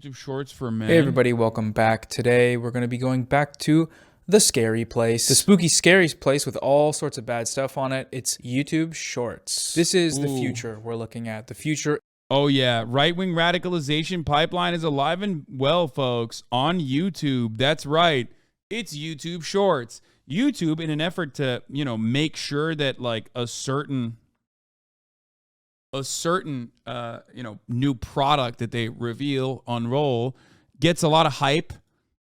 YouTube Shorts for men. Hey everybody, welcome back. Today we're going to be going back to the scary place. The spooky, scary place with all sorts of bad stuff on it. It's YouTube Shorts. This is the future we're looking at. The future. Oh yeah, right-wing radicalization pipeline is alive and well, folks, on YouTube. That's right. It's YouTube Shorts. YouTube, in an effort to, make sure that like a certain new product that they reveal, unroll, gets a lot of hype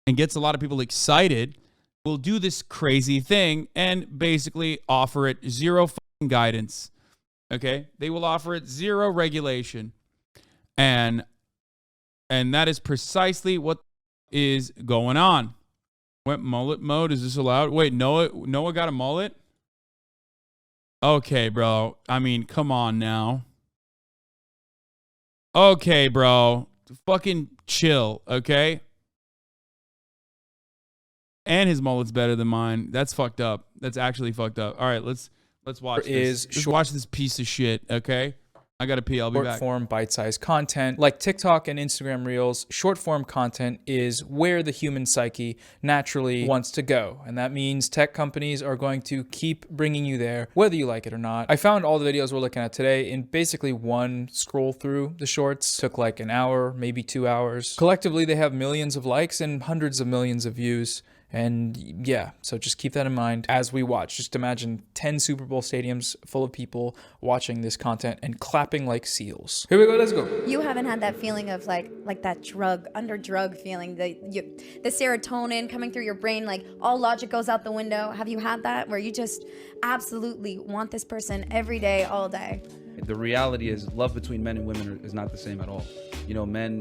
and gets a lot of people excited, will do this crazy thing and basically offer it zero fucking guidance. Okay? They will offer it zero regulation. And that is precisely what is going on. What mullet mode? Is this allowed? Wait, Noah got a mullet? Okay, bro. I mean, come on now. Okay, bro. Fucking chill, okay? And his mullet's better than mine. That's fucked up. That's actually fucked up. All right, let's watch this. Just watch this piece of shit, okay? I gotta pee. I'll be back. Short form, bite-sized content like TikTok and Instagram Reels. Short form content is where the human psyche naturally wants to go, and that means tech companies are going to keep bringing you there, whether you like it or not. I found all the videos we're looking at today in basically one scroll through the shorts. Took like an hour, maybe 2 hours. Collectively, they have millions of likes and hundreds of millions of views. And yeah, so just keep that in mind as we watch. Just imagine 10 Super Bowl stadiums full of people watching this content and clapping like seals. Here we go, let's go. You haven't had that feeling of like that drug feeling, the serotonin coming through your brain, like all logic goes out the window. Have you had that where you just absolutely want this person every day, all day? The reality is love between men and women is not the same at all. Men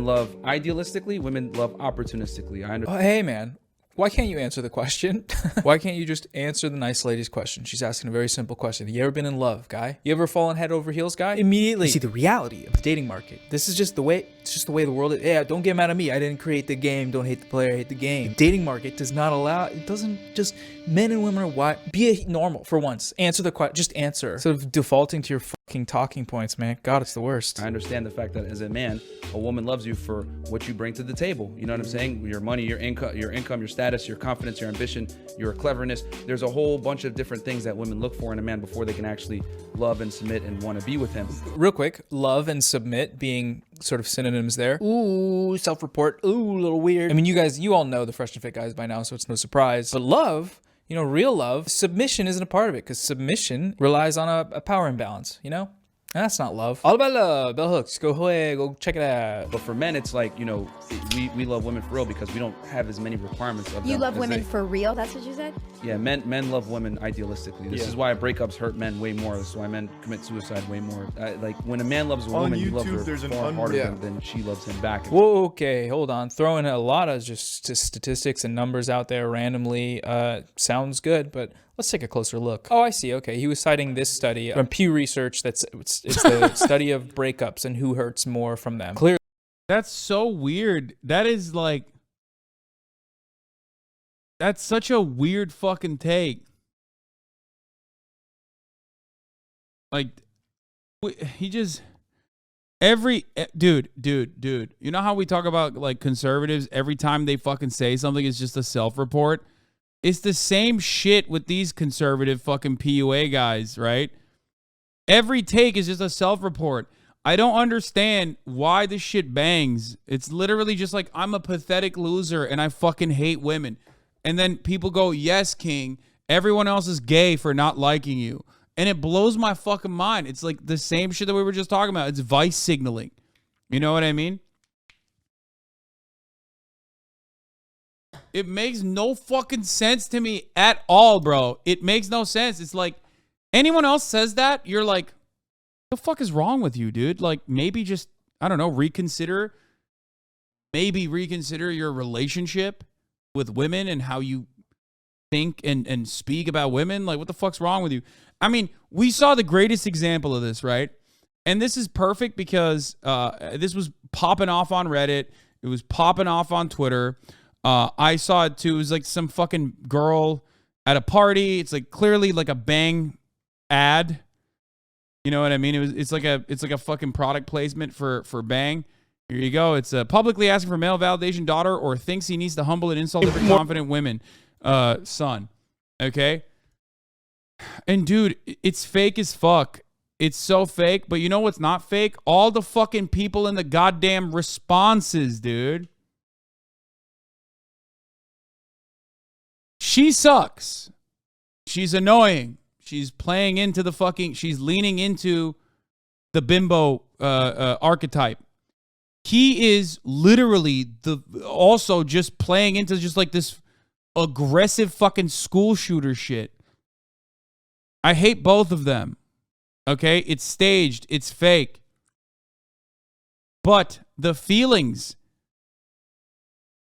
love idealistically, women love opportunistically. Hey man. Why can't you answer the question? Why can't you just answer the nice lady's question? She's asking a very simple question. You ever been in love, guy? You ever fallen head over heels, guy? Immediately. You see the reality of the dating market. This is just the way, it's just the way the world is. Yeah, don't get mad at me. I didn't create the game. Don't hate the player, hate the game. The dating market does not allow, it doesn't just, men and women are why. Be normal for once. Answer the question, just answer. Instead of defaulting to your fucking talking points, man. God, it's the worst. I understand the fact that as a man, a woman loves you for what you bring to the table. You know what I'm saying? Your money, your income, your status, your confidence, your ambition, your cleverness. There's a whole bunch of different things that women look for in a man before they can actually love and submit and want to be with him. Real quick, love and submit being sort of synonyms there. Ooh, self-report. Ooh, a little weird. I mean, you all know the Fresh and Fit guys by now, so it's no surprise. But love, real love, submission isn't a part of it because submission relies on a power imbalance, That's not love. All about love. Bell hooks. Go check it out. But for men, it's like, we love women for real because we don't have as many requirements of them. You love women for real? That's what you said? Yeah, men love women idealistically. This is why breakups hurt men way more. This is why men commit suicide way more. Like when a man loves a woman, he loves her far harder than she loves him back. Whoa, okay, hold on. Throwing a lot of just statistics and numbers out there randomly sounds good, but let's take a closer look. Oh, I see. Okay, he was citing this study from Pew Research. It's the study of breakups and who hurts more from them. Clearly, that's so weird. That is like, that's such a weird fucking take. Like, he just dude. You know how we talk about like conservatives every time they fucking say something is just a self-report? It's the same shit with these conservative fucking PUA guys, right? Every take is just a self-report. I don't understand why this shit bangs. It's literally just like, I'm a pathetic loser and I fucking hate women. And then people go, yes, King, everyone else is gay for not liking you. And it blows my fucking mind. It's like the same shit that we were just talking about. It's vice signaling. You know what I mean? It makes no fucking sense to me at all, bro. It makes no sense. It's like, anyone else says that, you're like, what the fuck is wrong with you, dude? Like, maybe just, I don't know, reconsider your relationship with women and how you think and speak about women. Like, what the fuck's wrong with you? I mean, we saw the greatest example of this, right? And this is perfect because this was popping off on Reddit. It was popping off on Twitter. I saw it too. It was like some fucking girl at a party. It's like clearly like a Bang ad. You know what I mean? It's like a fucking product placement for Bang. Here you go. It's publicly asking for male validation, daughter, or thinks he needs to humble and insult different confident women, son. Okay? And dude, it's fake as fuck. It's so fake, but you know what's not fake? All the fucking people in the goddamn responses, dude. She sucks. She's annoying. She's playing into the fucking, she's leaning into the bimbo archetype. He is literally also just playing into just like this aggressive fucking school shooter shit. I hate both of them. Okay? It's staged. It's fake. But the feelings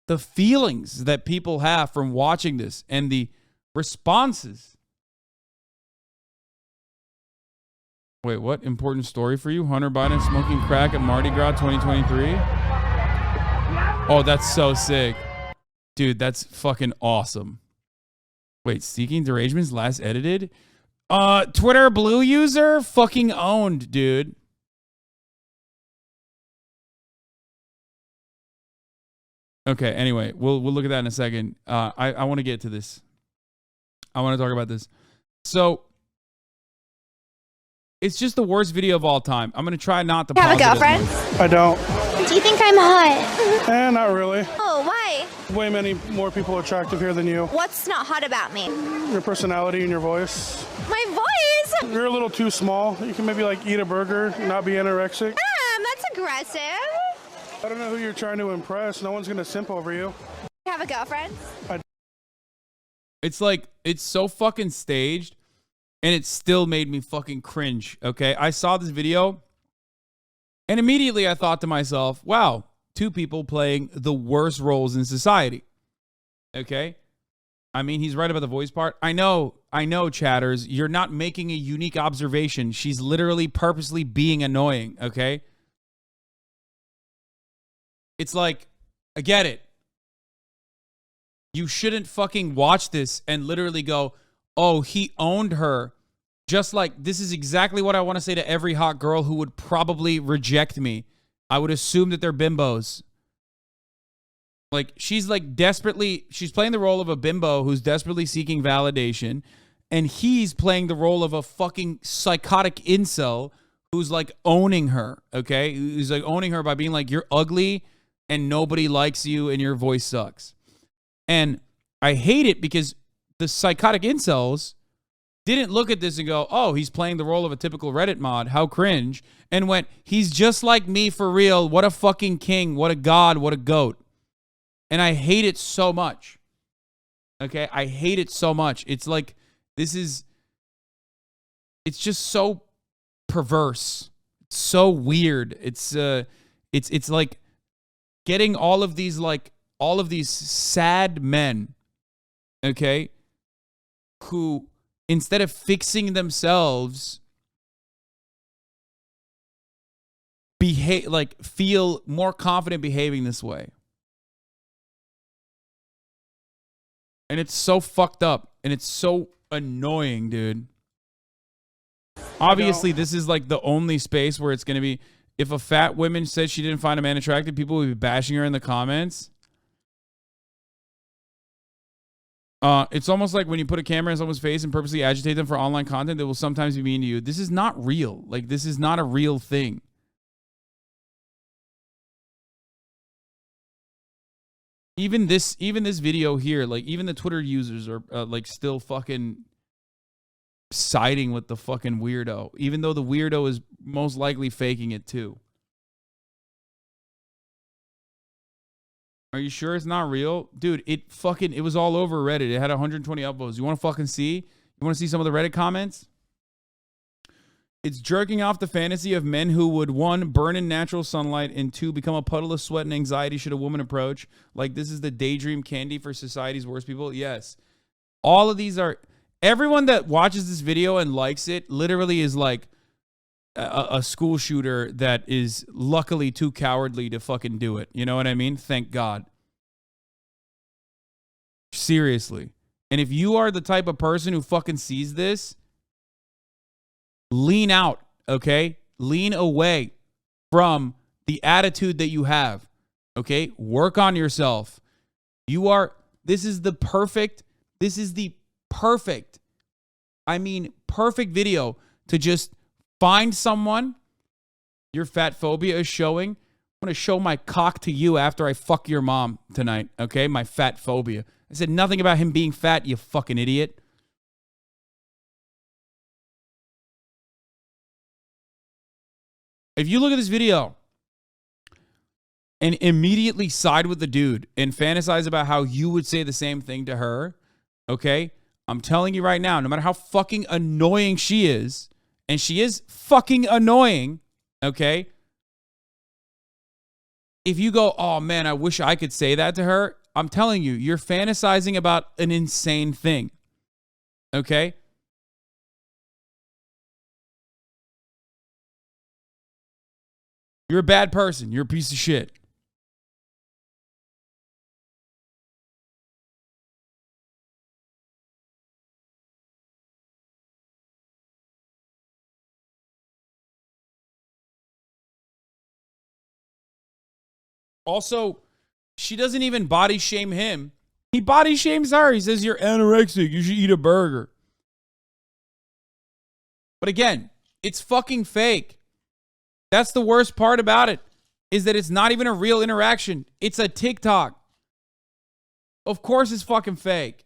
that people have from watching this and the responses. Wait, what important story for you? Hunter Biden smoking crack at Mardi Gras 2023? Oh, that's so sick. Dude, that's fucking awesome. Wait, Seeking Derangement's last edited? Twitter Blue user? Fucking owned, dude. Okay, anyway, we'll look at that in a second. I want to get to this. I want to talk about this. So, it's just the worst video of all time. I'm going to try not to pause it. Have a girlfriend? I don't. Do you think I'm hot? Not really. Oh, why? Way many more people attractive here than you. What's not hot about me? Your personality and your voice. My voice? You're a little too small. You can maybe like eat a burger, not be anorexic. That's aggressive. I don't know who you're trying to impress. No one's going to simp over you. Have a girlfriend? It's like, it's so fucking staged, and it still made me fucking cringe, okay? I saw this video, and immediately I thought to myself, wow, two people playing the worst roles in society, okay? I mean, he's right about the voice part. I know, chatters, you're not making a unique observation. She's literally purposely being annoying, okay? It's like, I get it. You shouldn't fucking watch this and literally go, oh, he owned her. Just like, this is exactly what I want to say to every hot girl who would probably reject me. I would assume that they're bimbos. Like, she's like desperately, she's playing the role of a bimbo who's desperately seeking validation. And he's playing the role of a fucking psychotic incel who's like owning her, okay? Who's like owning her by being like, you're ugly and nobody likes you and your voice sucks. And I hate it because the psychotic incels didn't look at this and go, oh, he's playing the role of a typical Reddit mod. How cringe. And went, he's just like me for real. What a fucking king. What a god. What a goat. And I hate it so much. Okay? I hate it so much. It's like, it's just so perverse. It's so weird. It's like getting all of these sad men, okay, who instead of fixing themselves, feel more confident behaving this way. And it's so fucked up and it's so annoying, dude. Obviously, this is like the only space where it's going to be, if a fat woman said she didn't find a man attractive, people would be bashing her in the comments. It's almost like when you put a camera in someone's face and purposely agitate them for online content that will sometimes be mean to you. This is not real. Like, this is not a real thing. Even this video here, like, even the Twitter users are like still fucking siding with the fucking weirdo, even though the weirdo is most likely faking it too. Are you sure it's not real? Dude, it was all over Reddit. It had 120 upvotes. You want to fucking see? You want to see some of the Reddit comments? It's jerking off the fantasy of men who would, 1, burn in natural sunlight, and 2, become a puddle of sweat and anxiety should a woman approach. Like, this is the daydream candy for society's worst people. Yes. All of these are... Everyone that watches this video and likes it literally is like a school shooter that is luckily too cowardly to fucking do it. You know what I mean? Thank God. Seriously. And if you are the type of person who fucking sees this, lean out, okay? Lean away from the attitude that you have. Okay? Work on yourself. This is the perfect video to just find someone your fat phobia is showing. I'm going to show my cock to you after I fuck your mom tonight, okay? My fat phobia. I said nothing about him being fat, you fucking idiot. If you look at this video and immediately side with the dude and fantasize about how you would say the same thing to her, okay? I'm telling you right now, no matter how fucking annoying she is, and she is fucking annoying, okay? If you go, oh man, I wish I could say that to her, I'm telling you, you're fantasizing about an insane thing, okay? You're a bad person. You're a piece of shit. Also, she doesn't even body shame him. He body shames her. He says, you're anorexic. You should eat a burger. But again, it's fucking fake. That's the worst part about it, is that it's not even a real interaction. It's a TikTok. Of course it's fucking fake.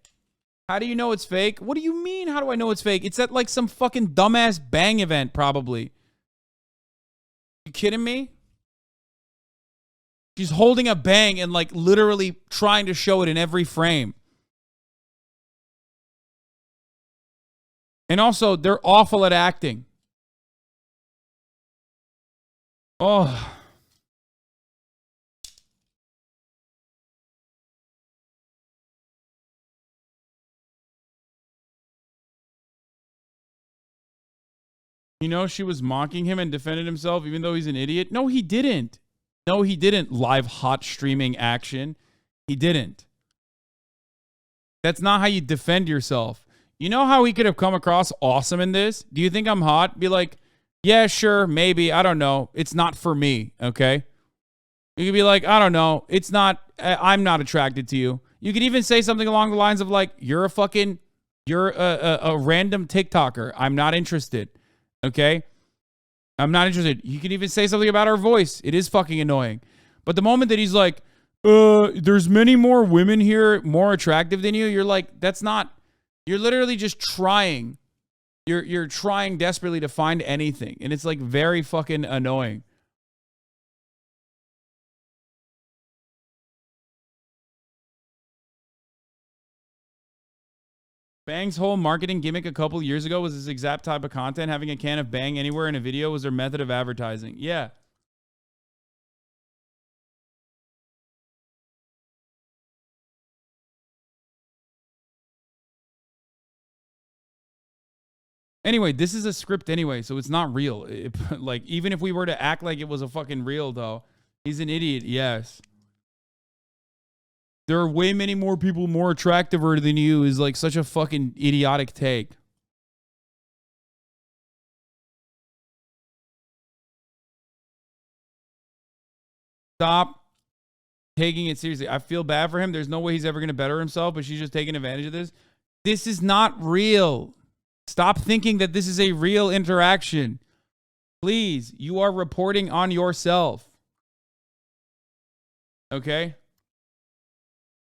How do you know it's fake? What do you mean, how do I know it's fake? It's at like some fucking dumbass bang event, probably. You kidding me? She's holding a bang and like literally trying to show it in every frame. And also, they're awful at acting. Oh. You know, she was mocking him and defended himself even though he's an idiot. No, he didn't. No, he didn't. Live hot streaming action. He didn't. That's not how you defend yourself. You know how he could have come across awesome in this? Do you think I'm hot? Be like, yeah, sure, maybe. I don't know. It's not for me, okay? You could be like, I don't know. It's not, I'm not attracted to you. You could even say something along the lines of like, you're a random TikToker. I'm not interested, okay? I'm not interested. You can even say something about her voice. It is fucking annoying. But the moment that he's like, there's many more women here more attractive than you, you're like, that's not, you're literally just trying. You're trying desperately to find anything. And it's like very fucking annoying. Bang's whole marketing gimmick a couple years ago was this exact type of content. Having a can of Bang anywhere in a video was their method of advertising. Yeah. Anyway, this is a script anyway, so it's not real. Like, even if we were to act like it was a fucking real, though, he's an idiot, yes. There are way many more people more attractive than you is like such a fucking idiotic take. Stop taking it seriously. I feel bad for him. There's no way he's ever going to better himself, but she's just taking advantage of this. This is not real. Stop thinking that this is a real interaction. Please, you are reporting on yourself. Okay?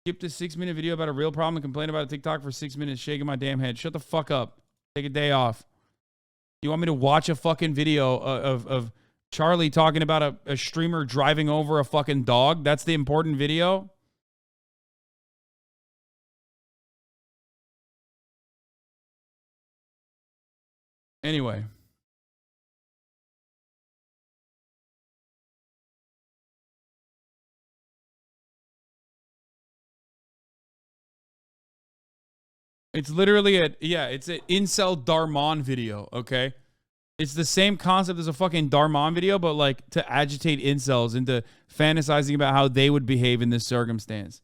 Skip this 6-minute video about a real problem and complain about a TikTok for 6 minutes, shaking my damn head. Shut the fuck up. Take a day off. You want me to watch a fucking video of Charlie talking about a streamer driving over a fucking dog? That's the important video? Anyway. It's literally it's an incel Darman video, okay? It's the same concept as a fucking Darman video, but like to agitate incels into fantasizing about how they would behave in this circumstance.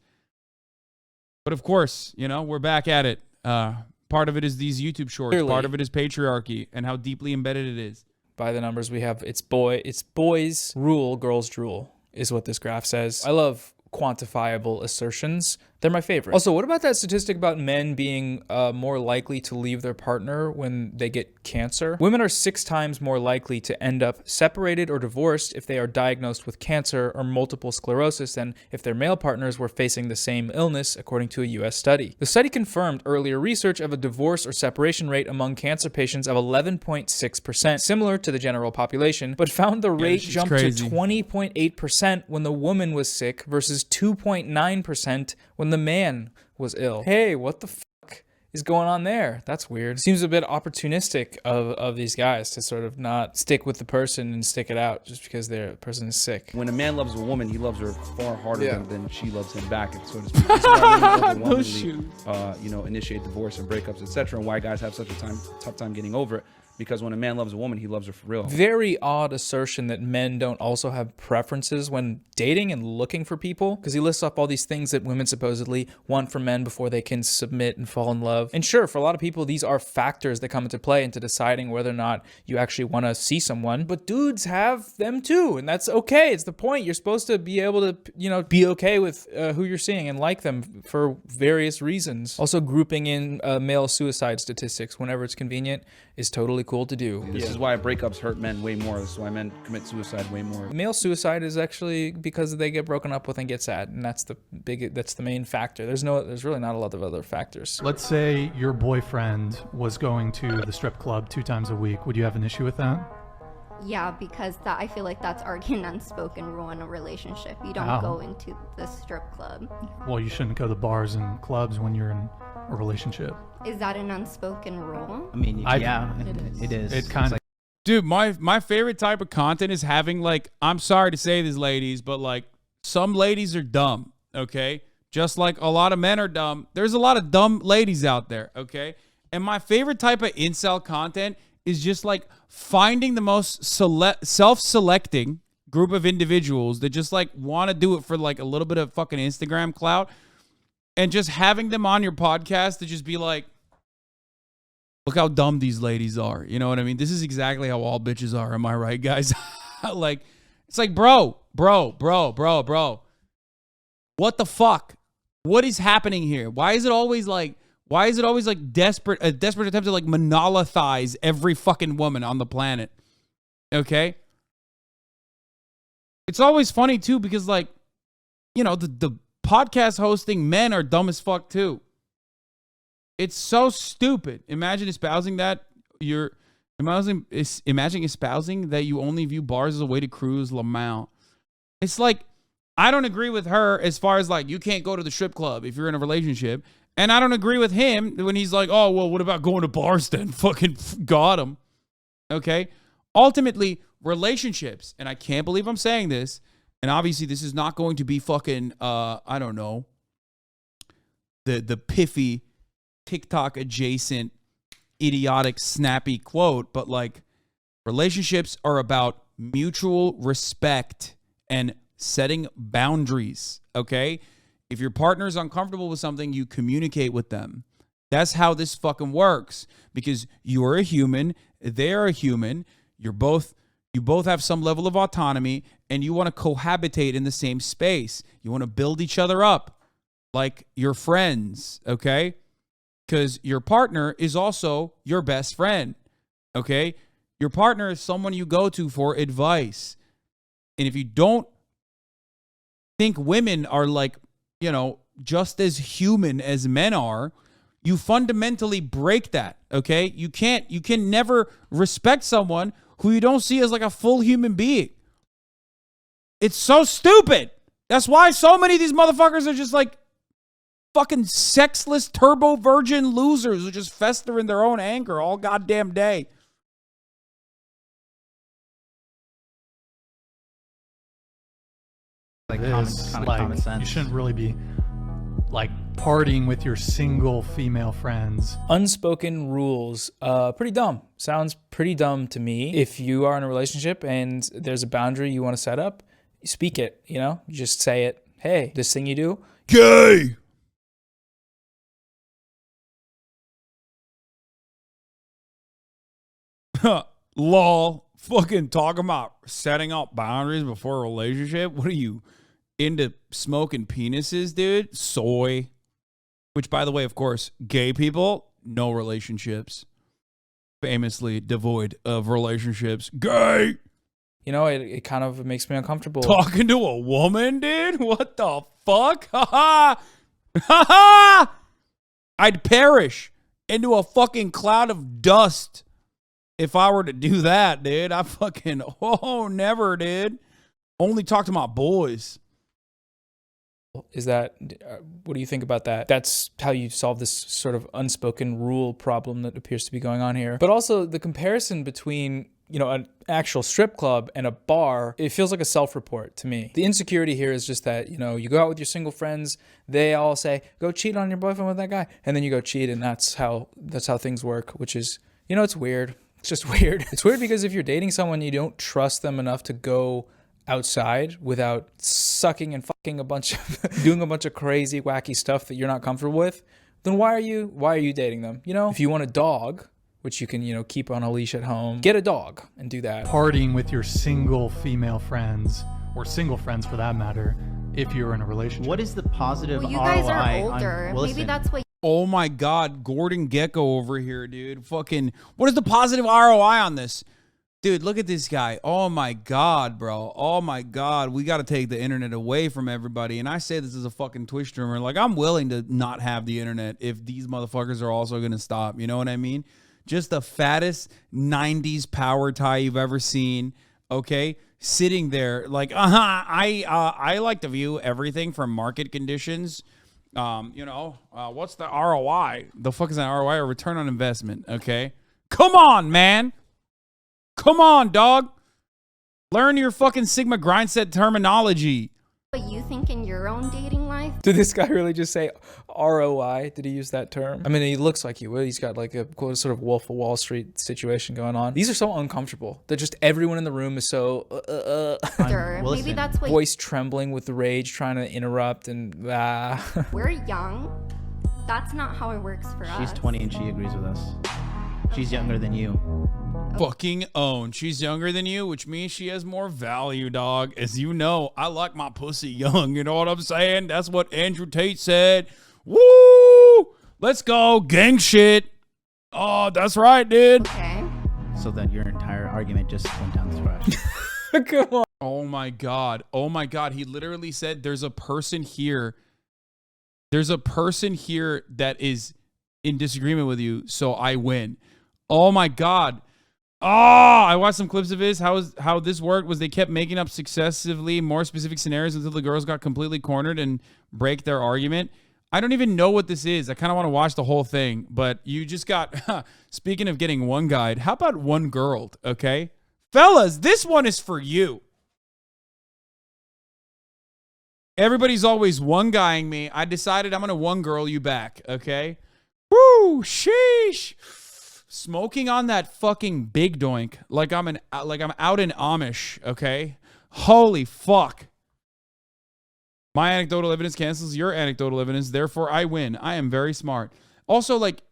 But of course, you know, we're back at it. Part of it is these YouTube shorts. Clearly. Part of it is patriarchy and how deeply embedded it is. by the numbers we have. It's boys rule, girls drool, is what this graph says. I love quantifiable assertions. They're my favorite. Also, what about that statistic about men being more likely to leave their partner when they get cancer? Women are 6 times more likely to end up separated or divorced if they are diagnosed with cancer or multiple sclerosis than if their male partners were facing the same illness, according to a US study. The study confirmed earlier research of a divorce or separation rate among cancer patients of 11.6%, similar to the general population, but found the rate jumped to 20.8% when the woman was sick versus 2.9% when the man was ill. Hey, what the fuck is going on there? That's weird. Seems a bit opportunistic of these guys to sort of not stick with the person and stick it out just because their person is sick. When a man loves a woman, he loves her far harder than she loves him back, so to speak. This is why women overwhelmingly, initiate divorce and breakups, etc., and why guys have such a tough time getting over it. Because when a man loves a woman, he loves her for real. Very odd assertion that men don't also have preferences when dating and looking for people, because he lists up all these things that women supposedly want from men before they can submit and fall in love. And sure, for a lot of people, these are factors that come into play into deciding whether or not you actually want to see someone. But dudes have them too, and that's okay. It's the point. You're supposed to be able to, be okay with who you're seeing and like them for various reasons. Also, grouping in male suicide statistics whenever it's convenient is totally cool to do. This is why breakups hurt men way more. This is why men commit suicide way more. Male suicide is actually because they get broken up with and get sad, and that's the main factor. There's really not a lot of other factors. Let's say your boyfriend was going to the strip club 2 times a week. Would you have an issue with that? Yeah, because I feel like that's already an unspoken rule in a relationship. You don't go into the strip club. Well, you shouldn't go to bars and clubs when you're in a relationship. Is that an unspoken rule? I mean, it is. It kind of. Dude, my favorite type of content is having, like, I'm sorry to say this, ladies, but, like, some ladies are dumb, okay? Just like a lot of men are dumb. There's a lot of dumb ladies out there, okay? And my favorite type of incel content is just, like, finding the most self-selecting group of individuals that just, like, want to do it for, like, a little bit of fucking Instagram clout, and just having them on your podcast to just be like, look how dumb these ladies are. You know what I mean? This is exactly how all bitches are. Am I right, guys? Like, it's like, bro. What the fuck? What is happening here? Why is it always like desperate attempt to like monolithize every fucking woman on the planet? Okay? It's always funny too, because like, the podcast hosting men are dumb as fuck too. It's so stupid. Imagine espousing that you only view bars as a way to cruise Lamau. It's like, I don't agree with her as far as like, you can't go to the strip club if you're in a relationship. And I don't agree with him when he's like, oh, well, what about going to bars then? Fucking got him. Okay? Ultimately, relationships, and I can't believe I'm saying this, and obviously this is not going to be fucking, I don't know, the piffy, TikTok adjacent, idiotic, snappy quote, but like, relationships are about mutual respect and setting boundaries, okay? If your partner is uncomfortable with something, you communicate with them. That's how this fucking works, because you're a human, they're a human, you both have some level of autonomy, and you want to cohabitate in the same space. You want to build each other up like your friends, okay? Because your partner is also your best friend, okay? Your partner is someone you go to for advice. And if you don't think women are like, just as human as men are, you fundamentally break that, okay? You can never respect someone who you don't see as like a full human being. It's so stupid. That's why so many of these motherfuckers are just like fucking sexless turbo virgin losers who just fester in their own anger all goddamn day. Like common sense. You shouldn't really be like partying with your single female friends. Unspoken rules, pretty dumb. Sounds pretty dumb to me. If you are in a relationship and there's a boundary you want to set up, you speak it, you just say it. Hey, this thing you do, gay. Lol. fucking talking about setting up boundaries before a relationship? What are you, into smoking penises, dude? Soy. Which, by the way, of course, gay people, no relationships. Famously devoid of relationships. Gay! You know, it kind of makes me uncomfortable. Talking to a woman, dude? What the fuck? Ha ha! Ha ha! I'd perish into a fucking cloud of dust if I were to do that, dude. I fucking, never, dude. Only talk to my boys. Is that, what do you think about that? That's how you solve this sort of unspoken rule problem that appears to be going on here. But also the comparison between, you know, an actual strip club and a bar, it feels like a self-report to me. The insecurity here is just that, you know, you go out with your single friends, they all say, go cheat on your boyfriend with that guy. And then you go cheat, and that's how things work, which is, you know, it's weird. It's just weird. It's weird because if you're dating someone, you don't trust them enough to go outside without sucking and fucking doing a bunch of crazy, wacky stuff that you're not comfortable with, then why are you dating them? You know, if you want a dog, which you can, you know, keep on a leash at home, get a dog and do that. Partying with your single female friends, or single friends for that matter, if you're in a relationship. What is the positive Well, you ROI guys are on- older. well, Maybe listen, that's what. Oh my God, Gordon Gecko over here, dude. Fucking, what is the positive ROI on this? Dude, look at this guy. Oh my God, bro. Oh my God. We got to take the internet away from everybody. And I say this as a fucking Twitch streamer. Like, I'm willing to not have the internet if these motherfuckers are also going to stop. You know what I mean? Just the fattest 90s power tie you've ever seen. Okay? Sitting there like, I like to view everything from market conditions. What's the ROI? The fuck is an ROI? Or return on investment? Okay? Come on, man. Come on, dog. Learn your fucking Sigma grindset terminology. What you think in your own dating life? Did this guy really just say ROI? Did he use that term? I mean, he looks like he would. He's got like a sort of Wolf of Wall Street situation going on. These are so uncomfortable. That just everyone in the room is so Sure, maybe that's what. voice trembling with rage, trying to interrupt and We're young. That's not how it works for us. She's 20 and she agrees with us. She's younger than you. Fucking own. She's younger than you, which means she has more value, dog. As you know, I like my pussy young. You know what I'm saying? That's what Andrew Tate said. Woo! Let's go. Gang shit. Oh, that's right, dude. Okay. So that your entire argument just went down the trash. come on. Oh my God. Oh my God. He literally said there's a person here. There's a person here that is in disagreement with you, so I win. Oh my God. Oh, I watched some clips of his. How this worked was they kept making up successively more specific scenarios until the girls got completely cornered and break their argument. I don't even know what this is. I kind of want to watch the whole thing, but you just got, speaking of getting one guide, how about one girl, okay? Fellas, this one is for you. Everybody's always one guying me. I decided I'm going to one girl you back, okay? Woo, sheesh. Smoking on that fucking big doink like I'm out in Amish, okay? Holy fuck. My anecdotal evidence cancels your anecdotal evidence, therefore I win. I am very smart. Also, like,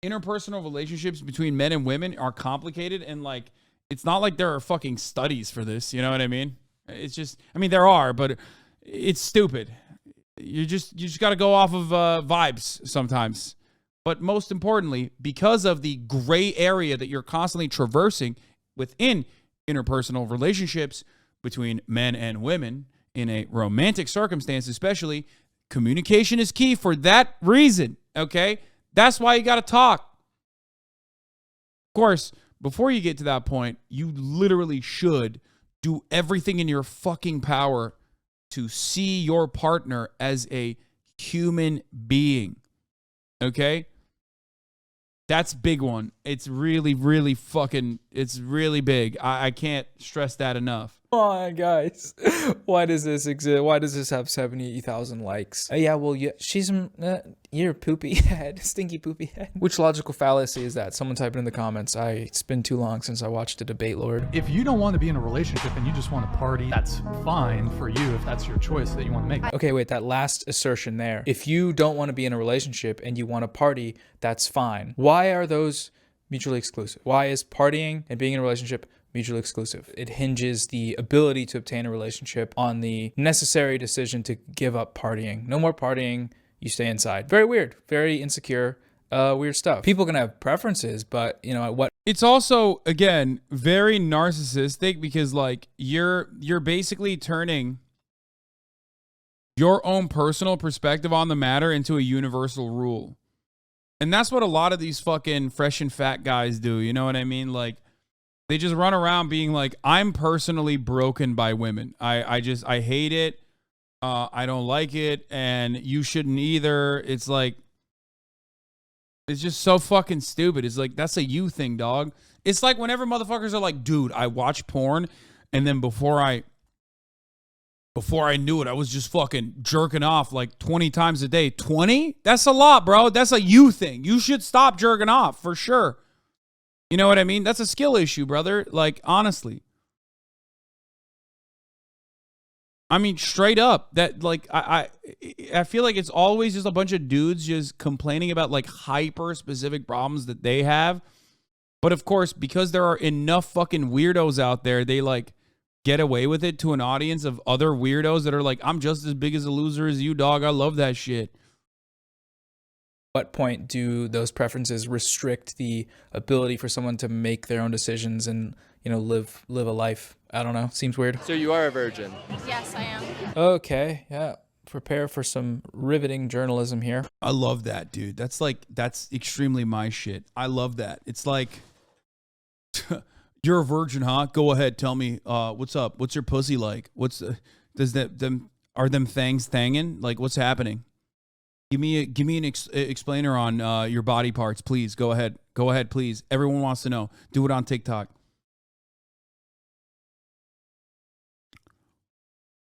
interpersonal relationships between men and women are complicated, and like, it's not like there are fucking studies for this, you know what I mean? It's just, I mean, there are, but it's stupid. You just got to go off of vibes sometimes. But most importantly, because of the gray area that you're constantly traversing within interpersonal relationships between men and women, in a romantic circumstance especially, communication is key for that reason, okay? That's why you got to talk. Of course, before you get to that point, you literally should do everything in your fucking power to see your partner as a human being, okay? That's big one. It's really, really fucking, it's really big. I can't stress that enough. Come on, guys. Why does this exist? Why does this have 70,000 likes? Yeah, well, she's you're a poopy head, stinky poopy head. Which logical fallacy is that? Someone type it in the comments. It's been too long since I watched a debate, Lord. If you don't want to be in a relationship and you just want to party, that's fine for you if that's your choice that you want to make. Okay, wait, that last assertion there. If you don't want to be in a relationship and you want to party, that's fine. Why are those mutually exclusive? Why is partying and being in a relationship mutually exclusive. It hinges the ability to obtain a relationship on the necessary decision to give up partying. No more partying, you stay inside. Very weird, very insecure, weird stuff. People can have preferences, but you know what? It's also, again, very narcissistic because like you're basically turning your own personal perspective on the matter into a universal rule. And that's what a lot of these fucking fresh and fat guys do. You know what I mean? Like, they just run around being like, I'm personally broken by women. I hate it. I don't like it. And you shouldn't either. It's like, it's just so fucking stupid. It's like, that's a you thing, dog. It's like whenever motherfuckers are like, dude, I watch porn. And then before I knew it, I was just fucking jerking off like 20 times a day. 20? That's a lot, bro. That's a you thing. You should stop jerking off for sure. You know what I mean? That's a skill issue, brother. Like, honestly. I mean, straight up. That, like, I feel like it's always just a bunch of dudes just complaining about, like, hyper-specific problems that they have. But, of course, because there are enough fucking weirdos out there, they, like, get away with it to an audience of other weirdos that are like, I'm just as big as a loser as you, dog. I love that shit. What point do those preferences restrict the ability for someone to make their own decisions and, you know, live a life? I don't know. Seems weird. So you are a virgin? Yes, I am. Okay, yeah. Prepare for some riveting journalism here. I love that, dude. That's extremely my shit. I love that. It's like, you're a virgin, huh? Go ahead, tell me, what's up? What's your pussy like? Are them things thangin'? Like, what's happening? Give me an explainer on your body parts, please. Go ahead, please. Everyone wants to know. Do it on TikTok.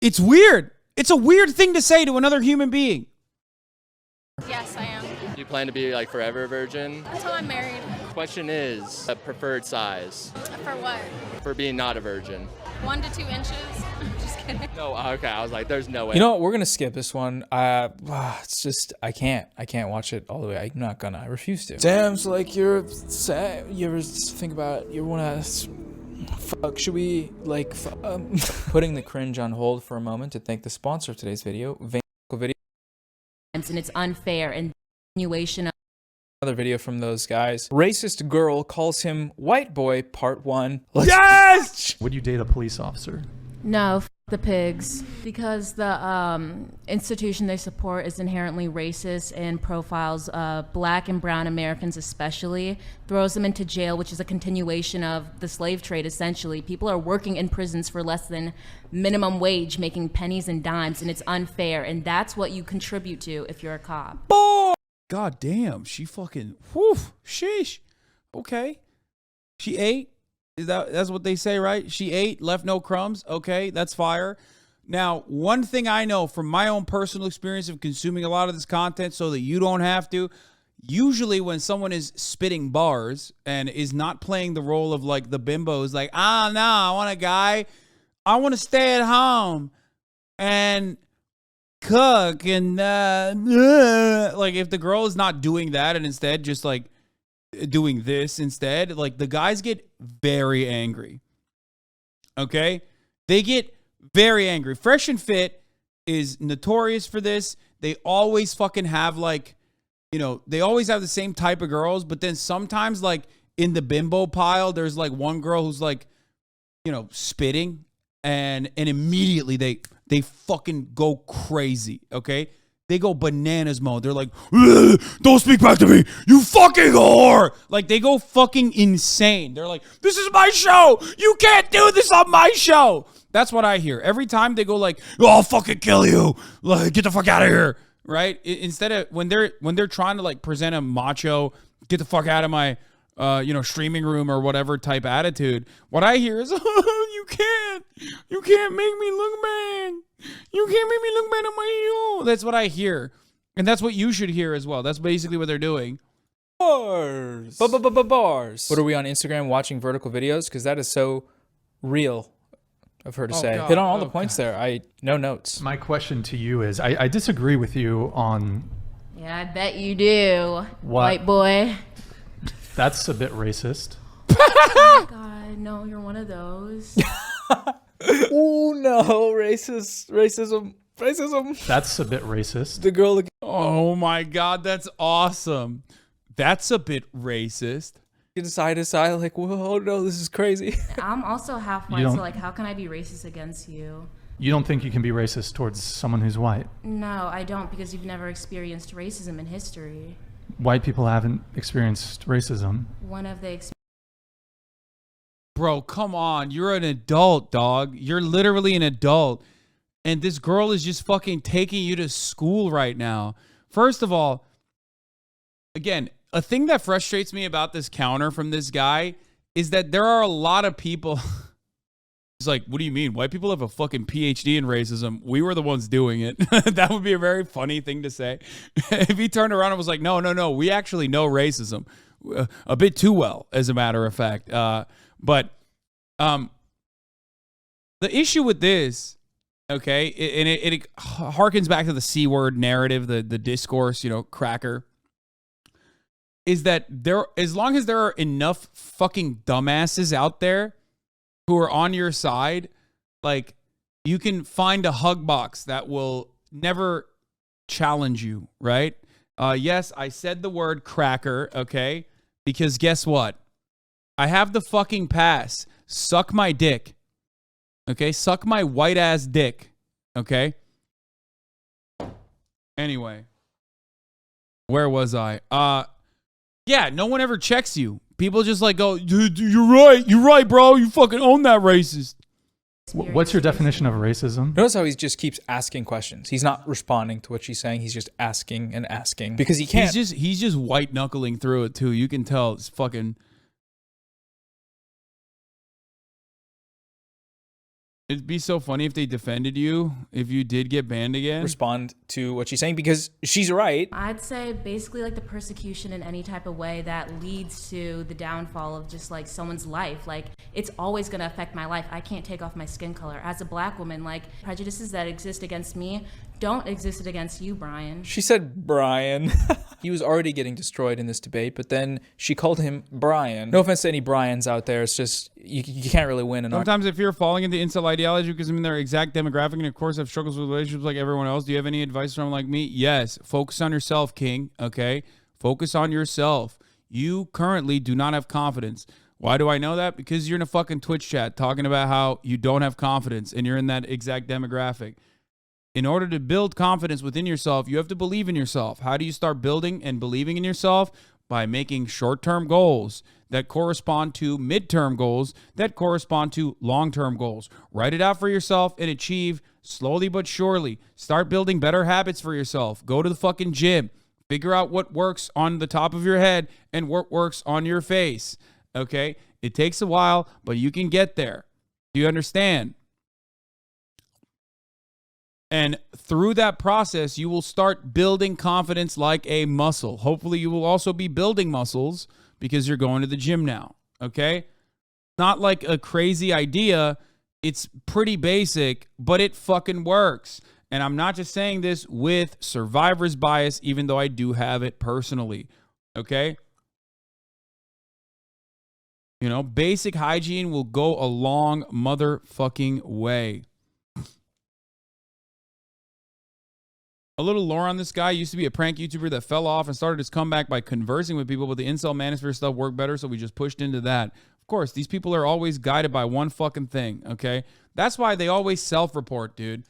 It's weird. It's a weird thing to say to another human being. Yes, I am. Do you plan to be like forever a virgin? Until I'm married. Question is, a preferred size For what? for being not a virgin? 1 to 2 inches? Just kidding. No, okay, I was like, there's no way. You know what? We're gonna skip this one. It's just I can't watch it all the way. I'm not gonna. I refuse to. Sam's like, you're sad. You ever think about you wanna fuck? Should we like putting the cringe on hold for a moment to thank the sponsor of today's video, video. And it's unfair and continuation of Another video from those guys. Racist girl calls him white boy, part 1. Yes! Would you date a police officer? no, the pigs, because the institution they support is inherently racist and profiles black and brown Americans especially, throws them into jail, which is a continuation of the slave trade essentially. People are working in prisons for less than minimum wage, making pennies and dimes, and it's unfair, and that's what you contribute to if you're a cop. God damn, she fucking, whew, sheesh. Okay. She ate. That's what they say, right? She ate, left no crumbs. Okay, that's fire. Now, one thing I know from my own personal experience of consuming a lot of this content so that you don't have to, usually when someone is spitting bars and is not playing the role of like the bimbos, like, no, I want a guy, I want to stay at home and cook and like if the girl is not doing that and instead just like doing this instead, like the guys get very angry. Okay? They get very angry. Fresh and Fit is notorious for this. They always fucking have like, you know, they always have the same type of girls, but then sometimes like in the bimbo pile, there's like one girl who's like, you know, spitting and immediately they fucking go crazy, okay? They go bananas mode. They're like, don't speak back to me, you fucking whore. Like, they go fucking insane. They're like, this is my show. You can't do this on my show. That's what I hear. Every time they go like, oh, I'll fucking kill you. Like, get the fuck out of here, right? Instead of, when they're trying to, like, present a macho, get the fuck out of my, you know, streaming room or whatever type attitude, what I hear is, oh, you can't make me look bad. You can't make me look bad on my show. That's what I hear. And that's what you should hear as well. That's basically what they're doing. Bars. Bars. What are we on Instagram watching vertical videos? Because that is so real of her to say. God. Hit on all the points there. No notes. My question to you is, I disagree with you on... Yeah, I bet you do, What? white boy. That's a bit racist. Oh my God. I know you're one of those. Oh no, racism. That's a bit racist. The girl. Oh my God, that's awesome. That's a bit racist. Side to side, like, whoa, no, this is crazy. I'm also half white, so like, how can I be racist against you? You don't think you can be racist towards someone who's white? No, I don't, because you've never experienced racism in history. White people haven't experienced racism. One of the Bro, come on. You're an adult, dog. You're literally an adult. And this girl is just fucking taking you to school right now. First of all, again, a thing that frustrates me about this counter from this guy is that there are a lot of people. He's like, what do you mean? White people have a fucking PhD in racism. We were the ones doing it. That would be a very funny thing to say. If he turned around and was like, no, we actually know racism a bit too well, as a matter of fact. But the issue with this, okay, and it harkens back to the C word narrative, the discourse, cracker, is that as long as there are enough fucking dumbasses out there who are on your side, like, you can find a hug box that will never challenge you, right? Yes, I said the word cracker, okay? Because guess what? I have the fucking pass. Suck my dick. Okay? Suck my white ass dick. Okay? Anyway. Where was I? Yeah, no one ever checks you. People just like go, dude, you're right, bro. You fucking own that racist. What's your definition of racism? Notice how he just keeps asking questions. He's not responding to what she's saying. He's just asking and asking because he can't. He's just white knuckling through it too. You can tell it's fucking. It'd be so funny if they defended you if you did get banned again. Respond to what she's saying because she's right. I'd say basically like the persecution in any type of way that leads to the downfall of just like someone's life. Like, it's always going to affect my life. I can't take off my skin color. As a black woman, like, prejudices that exist against me don't exist against you, Brian. She said Brian. He was already getting destroyed in this debate, but then she called him Brian. No offense to any Brians out there. It's just, you can't really win. Sometimes I fear falling into incel ideology because I'm in their exact demographic and of course have struggles with relationships like everyone else. Do you have any advice for someone like me? Yes. Focus on yourself, King. Okay? Focus on yourself. You currently do not have confidence. Why do I know that? Because you're in a fucking Twitch chat talking about how you don't have confidence and you're in that exact demographic. In order to build confidence within yourself, you have to believe in yourself. How do you start building and believing in yourself? By making short-term goals that correspond to mid-term goals that correspond to long-term goals. Write it out for yourself and achieve slowly but surely. Start building better habits for yourself. Go to the fucking gym. Figure out what works on the top of your head and what works on your face. Okay? It takes a while, but you can get there. Do you understand? And through that process, you will start building confidence like a muscle. Hopefully, you will also be building muscles because you're going to the gym now, okay? Not like a crazy idea. It's pretty basic, but it fucking works. And I'm not just saying this with survivor's bias, even though I do have it personally, okay? You know, basic hygiene will go a long motherfucking way. A little lore on this guy. Used to be a prank YouTuber that fell off and started his comeback by conversing with people, but the incel manosphere stuff worked better, so we just pushed into that. Of course, these people are always guided by one fucking thing, okay? That's why they always self-report, dude.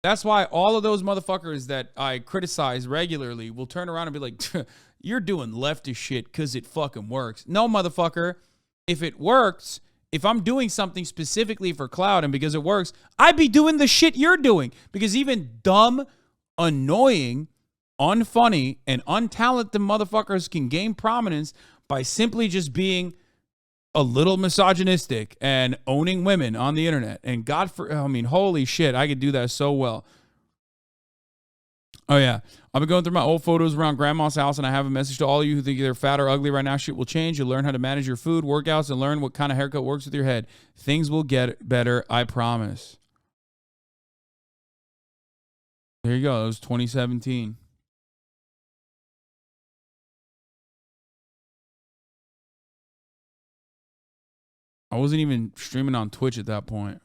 That's why all of those motherfuckers that I criticize regularly will turn around and be like, you're doing leftist shit because it fucking works. No, motherfucker. If it works, if I'm doing something specifically for clout and because it works, I'd be doing the shit you're doing. Because even dumb, annoying, unfunny, and untalented motherfuckers can gain prominence by simply just being a little misogynistic and owning women on the internet. And holy shit, I could do that so well. Oh yeah, I've been going through my old photos around grandma's house, and I have a message to all of you who think they're fat or ugly right now. Shit will change. You'll learn how to manage your food, workouts, and learn what kind of haircut works with your head. Things will get better, I promise. There you go. It was 2017. I wasn't even streaming on Twitch at that point.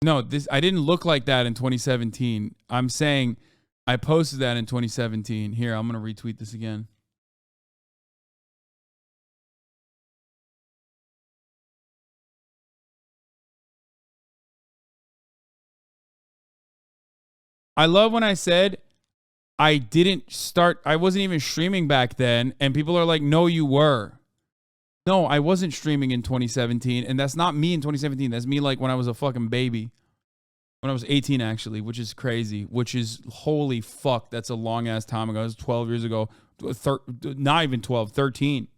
No, I didn't look like that in 2017. I'm saying I posted that in 2017. Here, I'm going to retweet this again. I love when I said I wasn't even streaming back then, and people are like, no, you were. No, I wasn't streaming in 2017, and that's not me in 2017. That's me like when I was a fucking baby. When I was 18, actually, which is crazy, which is holy fuck. That's a long ass time ago. It was 12 years ago. Not even 12, 13.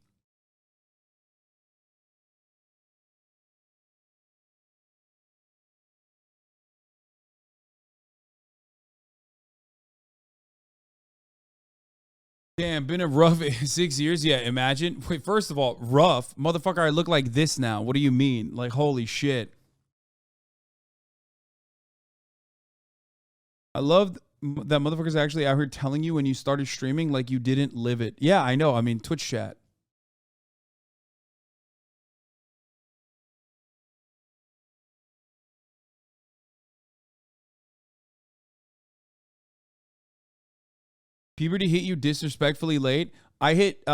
Damn, been a rough 6 years. Yeah, imagine. Wait, first of all, rough. Motherfucker, I look like this now. What do you mean? Like, holy shit. I love that motherfuckers actually out here telling you when you started streaming like you didn't live it. Yeah, I know. I mean, Twitch chat. Puberty hit you disrespectfully late. I hit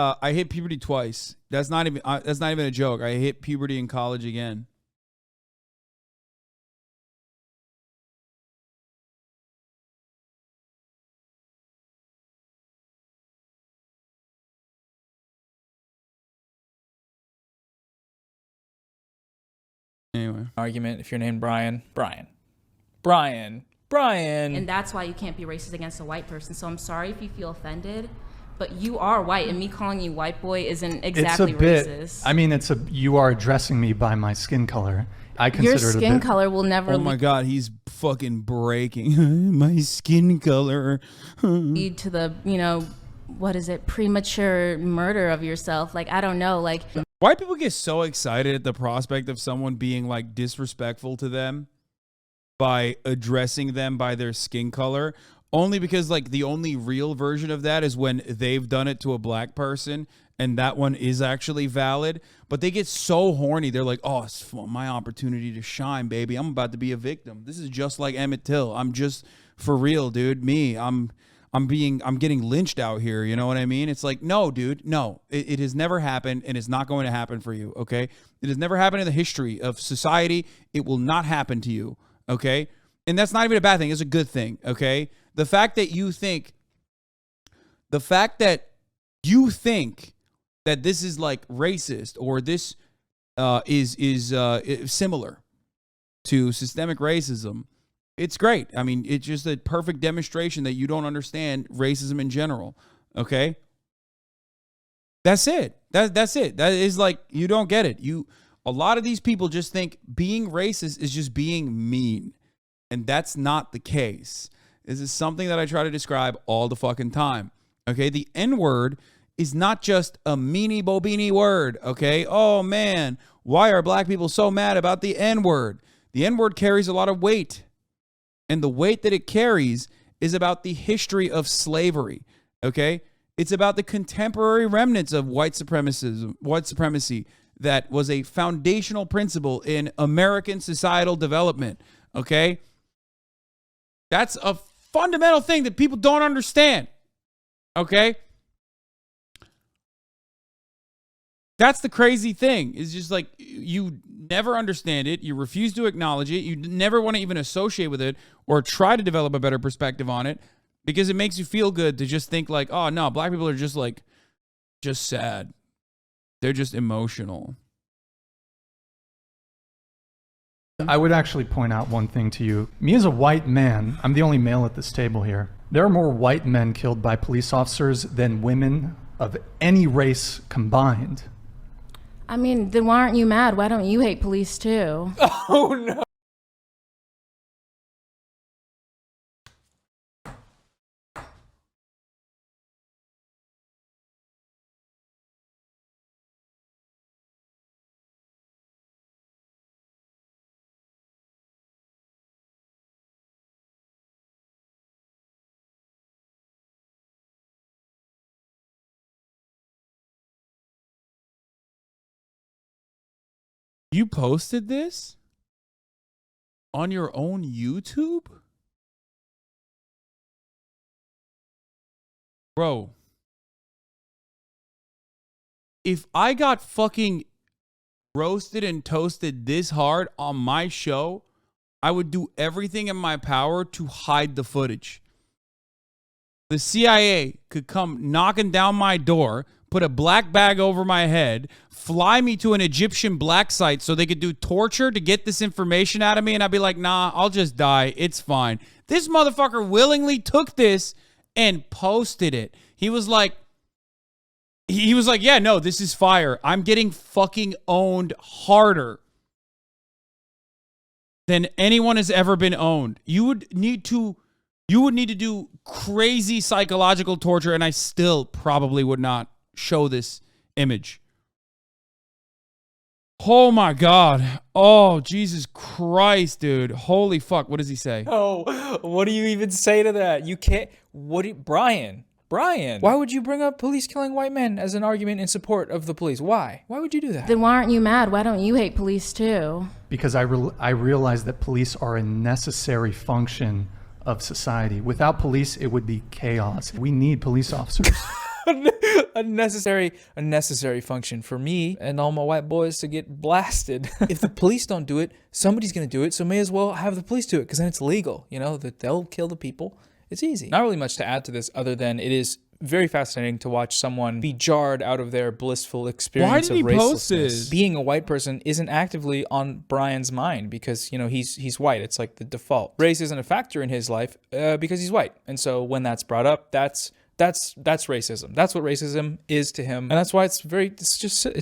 puberty twice. That's not even a joke. I hit puberty in college again. Anyway, argument if you're named Brian. And that's why you can't be racist against a white person. So I'm sorry if you feel offended, but you are white, and me calling you white boy isn't exactly racist. I mean, you are addressing me by my skin color. I consider your skin color will never. Oh my God, he's fucking breaking. My skin color lead to the what is it, premature murder of yourself. Like, I don't know. Like, white people get so excited at the prospect of someone being like disrespectful to them by addressing them by their skin color, only because like the only real version of that is when they've done it to a black person, and that one is actually valid. But they get so horny. They're like, oh, it's my opportunity to shine, baby. I'm about to be a victim. This is just like Emmett Till. I'm just for real, dude. I'm getting lynched out here. You know what I mean? It's like, no, dude, no, it has never happened, and it's not going to happen for you. Okay. It has never happened in the history of society. It will not happen to you. Okay. And that's not even a bad thing. It's a good thing. Okay. The fact that you think that this is like racist, or this is similar to systemic racism, it's great. I mean, it's just a perfect demonstration that you don't understand racism in general. Okay. That's it. That's it. That is like, you don't get it. A lot of these people just think being racist is just being mean. And that's not the case. This is something that I try to describe all the fucking time. Okay. The N-word is not just a meanie bobini word. Okay. Oh man, why are black people so mad about the N-word? The N-word carries a lot of weight. And the weight that it carries is about the history of slavery. Okay. It's about the contemporary remnants of white supremacy that was a foundational principle in American societal development. Okay. That's a fundamental thing that people don't understand. Okay. That's the crazy thing. It's just like, you never understand it. You refuse to acknowledge it. You never want to even associate with it or try to develop a better perspective on it, because it makes you feel good to just think like, oh no, black people are just sad. They're just emotional. I would actually point out one thing to you. Me as a white man, I'm the only male at this table here. There are more white men killed by police officers than women of any race combined. I mean, then why aren't you mad? Why don't you hate police too? Oh no. You posted this on your own YouTube? Bro, if I got fucking roasted and toasted this hard on my show, I would do everything in my power to hide the footage. The CIA could come knocking down my door, put a black bag over my head, fly me to an Egyptian black site so they could do torture to get this information out of me, and I'd be like, nah, I'll just die. It's fine. This motherfucker willingly took this and posted it. He was like, yeah, no, this is fire. I'm getting fucking owned harder than anyone has ever been owned. You would need to do crazy psychological torture, and I still probably would not show this image. Oh my God. Oh, Jesus Christ, dude. Holy fuck. What does he say? Oh, what do you even say to that? You can't. Brian, why would you bring up police killing white men as an argument in support of the police? Why? Why would you do that? Then why aren't you mad? Why don't you hate police too? Because I realize that police are a necessary function of society. Without police, it would be chaos. We need police officers. a necessary function for me and all my white boys to get blasted. If the police don't do it, somebody's going to do it, so may as well have the police do it, because then it's legal. You know, that they'll kill the people. It's easy. Not really much to add to this other than it is very fascinating to watch someone be jarred out of their blissful experience of racelessness. Being a white person isn't actively on Brian's mind because, you know, he's white. It's like the default. Race isn't a factor in his life because he's white. And so when that's brought up, that's racism. That's what racism is to him. And that's why it's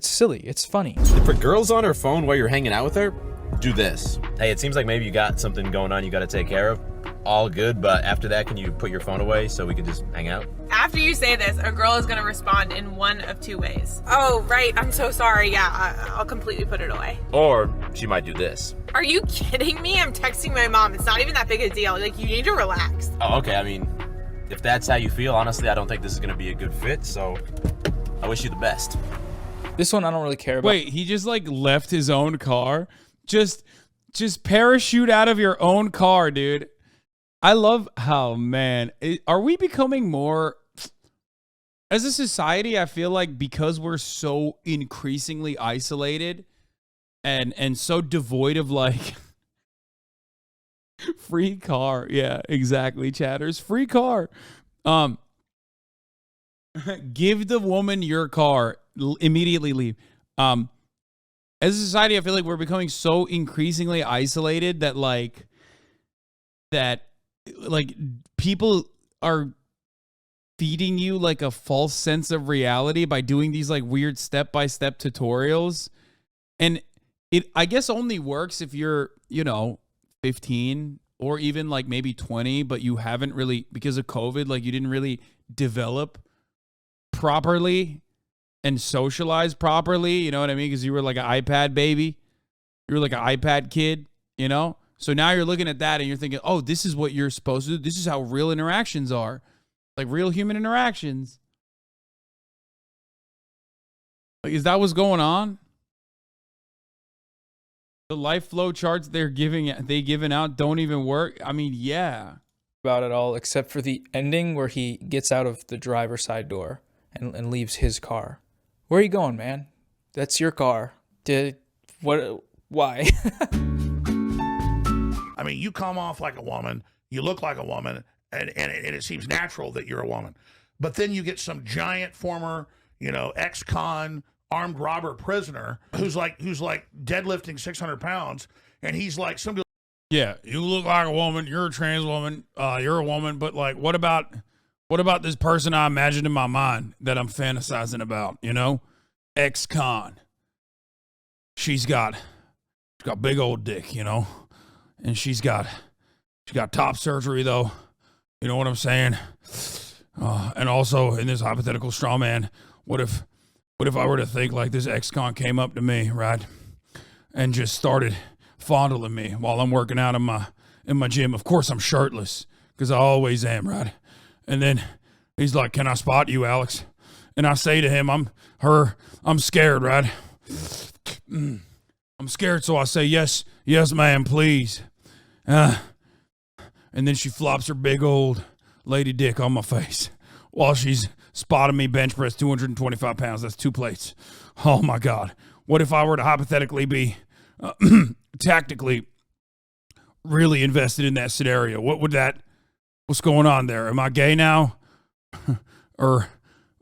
silly. It's funny. If a girl's on her phone while you're hanging out with her, do this. Hey, it seems like maybe you got something going on you got to take care of. All good, but after that, can you put your phone away so we can just hang out? After you say this, a girl is going to respond in one of two ways. Oh, right. I'm so sorry. Yeah, I'll completely put it away. Or she might do this. Are you kidding me? I'm texting my mom. It's not even that big a deal. Like, you need to relax. Oh, okay. I mean, if that's how you feel, honestly, I don't think this is going to be a good fit, so I wish you the best. This one I don't really care about. Wait, he just like left his own car? Just parachute out of your own car, dude. I love how, man, are we becoming more, as a society, I feel like because we're so increasingly isolated and so devoid of like free car. Yeah, exactly, chatters. Free car. Give the woman your car. Immediately leave. As a society, I feel like we're becoming so increasingly isolated that people are feeding you like a false sense of reality by doing these like weird step-by-step tutorials. And it, I guess, only works if you're, 15 or even like maybe 20, but you haven't really, because of COVID, like you didn't really develop properly and socialize properly. You know what I mean? Because you were like an iPad baby. You were like an iPad kid, So now you're looking at that and you're thinking, oh, this is what you're supposed to do. This is how real interactions are. Like real human interactions. Like, is that what's going on? The life flow charts they given out don't even work. I mean, yeah. About it all, except for the ending where he gets out of the driver's side door and leaves his car. Where are you going, man? That's your car. Why? I mean, you come off like a woman, you look like a woman, and it seems natural that you're a woman. But then you get some giant former, ex-con armed robber prisoner who's like deadlifting 600 pounds, and he's like somebody. Yeah, you look like a woman. You're a trans woman. You're a woman. But like, what about this person I imagined in my mind that I'm fantasizing about? Ex-con. She's got big old dick, and she's got top surgery though. You know what I'm saying? And also in this hypothetical straw man, what if I were to think like this ex-con came up to me, right, and just started fondling me while I'm working out in my gym. Of course I'm shirtless because I always am, right? And then he's like, "Can I spot you, Alex?" And I say to him, I'm scared, right? I'm I'm scared, so I say, yes, ma'am, please. And then she flops her big old lady dick on my face while she's spotting me bench press 225 pounds. That's 2 plates. Oh, my God. What if I were to hypothetically be tactically really invested in that scenario? What's going on there? Am I gay now? or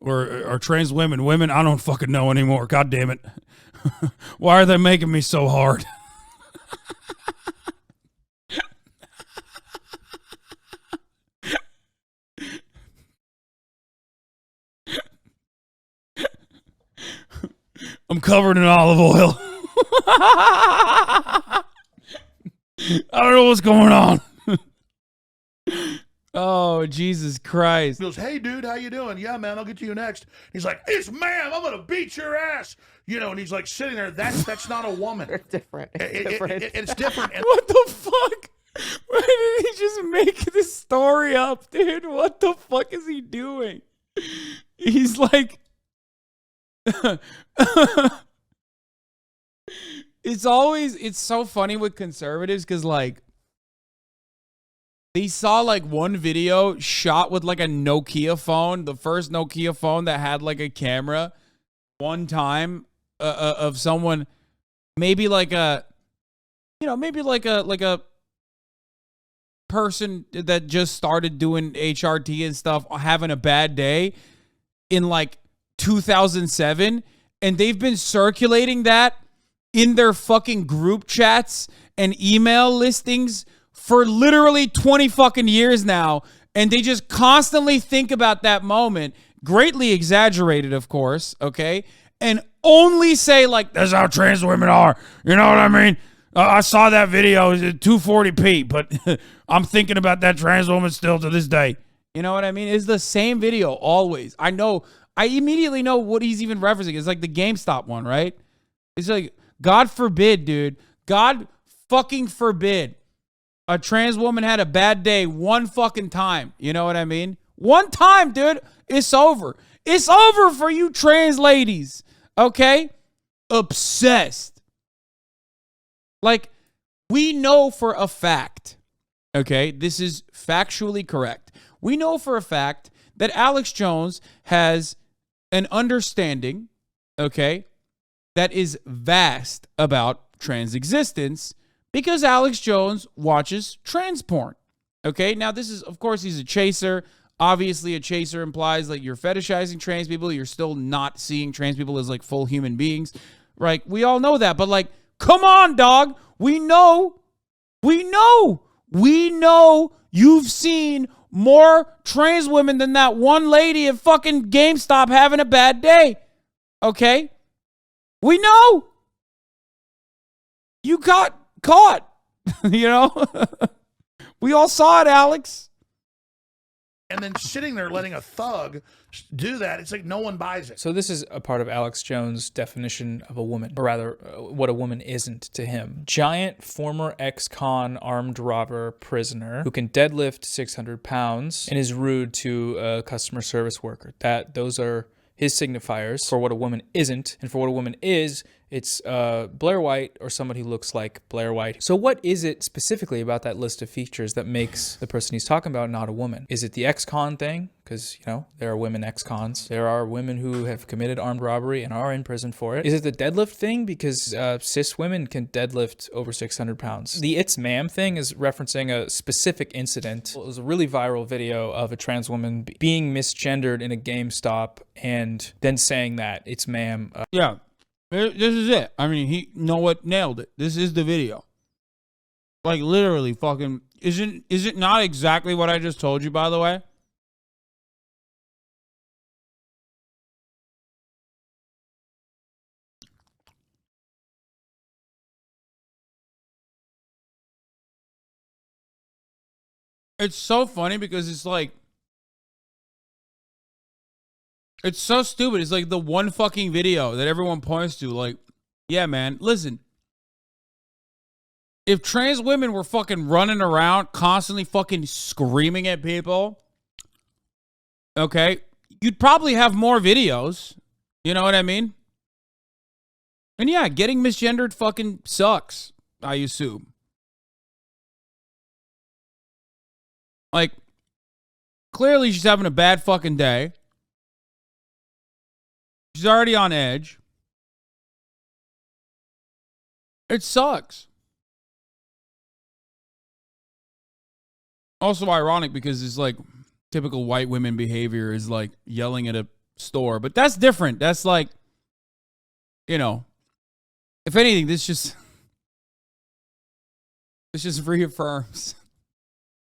are trans women? I don't fucking know anymore. God damn it. Why are they making me so hard? I'm covered in olive oil. I don't know what's going on. Oh, Jesus Christ. He goes, hey, dude, how you doing? Yeah, man, I'll get to you next. He's like, it's ma'am, I'm going to beat your ass. And he's like sitting there. That's not a woman. It's different. It's different. What the fuck? Why did he just make this story up, dude? What the fuck is he doing? He's like... It's so funny with conservatives because, like, they saw like one video shot with like a Nokia phone, the first Nokia phone that had like a camera one time of someone, maybe like a person that just started doing HRT and stuff having a bad day in like 2007, and they've been circulating that in their fucking group chats and email listings for literally 20 fucking years now, and they just constantly think about that moment, greatly exaggerated, of course, okay, and only say like, that's how trans women are, you know what I mean? I saw that video, it's 240p, but I'm thinking about that trans woman still to this day. You know what I mean? It's the same video always. I immediately know what he's even referencing. It's like the GameStop one, right? It's like, God forbid, dude. God fucking forbid a trans woman had a bad day one fucking time. You know what I mean? One time, dude. It's over. It's over for you trans ladies. Okay? Obsessed. Like, we know for a fact, okay, this is factually correct. We know for a fact that Alex Jones has an understanding, okay, that is vast about trans existence because Alex Jones watches trans porn. Okay, now this is, of course, he's a chaser. Obviously, a chaser implies like you're fetishizing trans people. You're still not seeing trans people as like full human beings, right? We all know that, but like, come on, dog. We know you've seen more trans women than that one lady at fucking GameStop having a bad day. Okay? We know. You got caught. You know? We all saw it, Alex. And then sitting there letting a thug do that, it's like no one buys it. So this is a part of Alex Jones' definition of a woman, or rather, what a woman isn't to him. Giant former ex-con armed robber prisoner who can deadlift 600 pounds and is rude to a customer service worker. Those are his signifiers for what a woman isn't, and for what a woman is, it's Blair White or somebody who looks like Blair White. So what is it specifically about that list of features that makes the person he's talking about not a woman? Is it the ex-con thing? Because, you know, there are women ex-cons. There are women who have committed armed robbery and are in prison for it. Is it the deadlift thing? Because cis women can deadlift over 600 pounds. The it's ma'am thing is referencing a specific incident. It was a really viral video of a trans woman being misgendered in a GameStop and then saying that it's ma'am. Yeah. This is it. I mean, Noah nailed it. This is the video. Like, literally, fucking, is it not exactly what I just told you, by the way? It's so funny because it's like, it's so stupid. It's like the one fucking video that everyone points to. Like, yeah, man, listen. If trans women were fucking running around constantly fucking screaming at people, okay, you'd probably have more videos. You know what I mean? And yeah, getting misgendered fucking sucks, I assume. Like, clearly she's having a bad fucking day. She's already on edge. It sucks. Also ironic because it's like typical white women behavior is like yelling at a store, but that's different. That's like, you know, if anything, this just reaffirms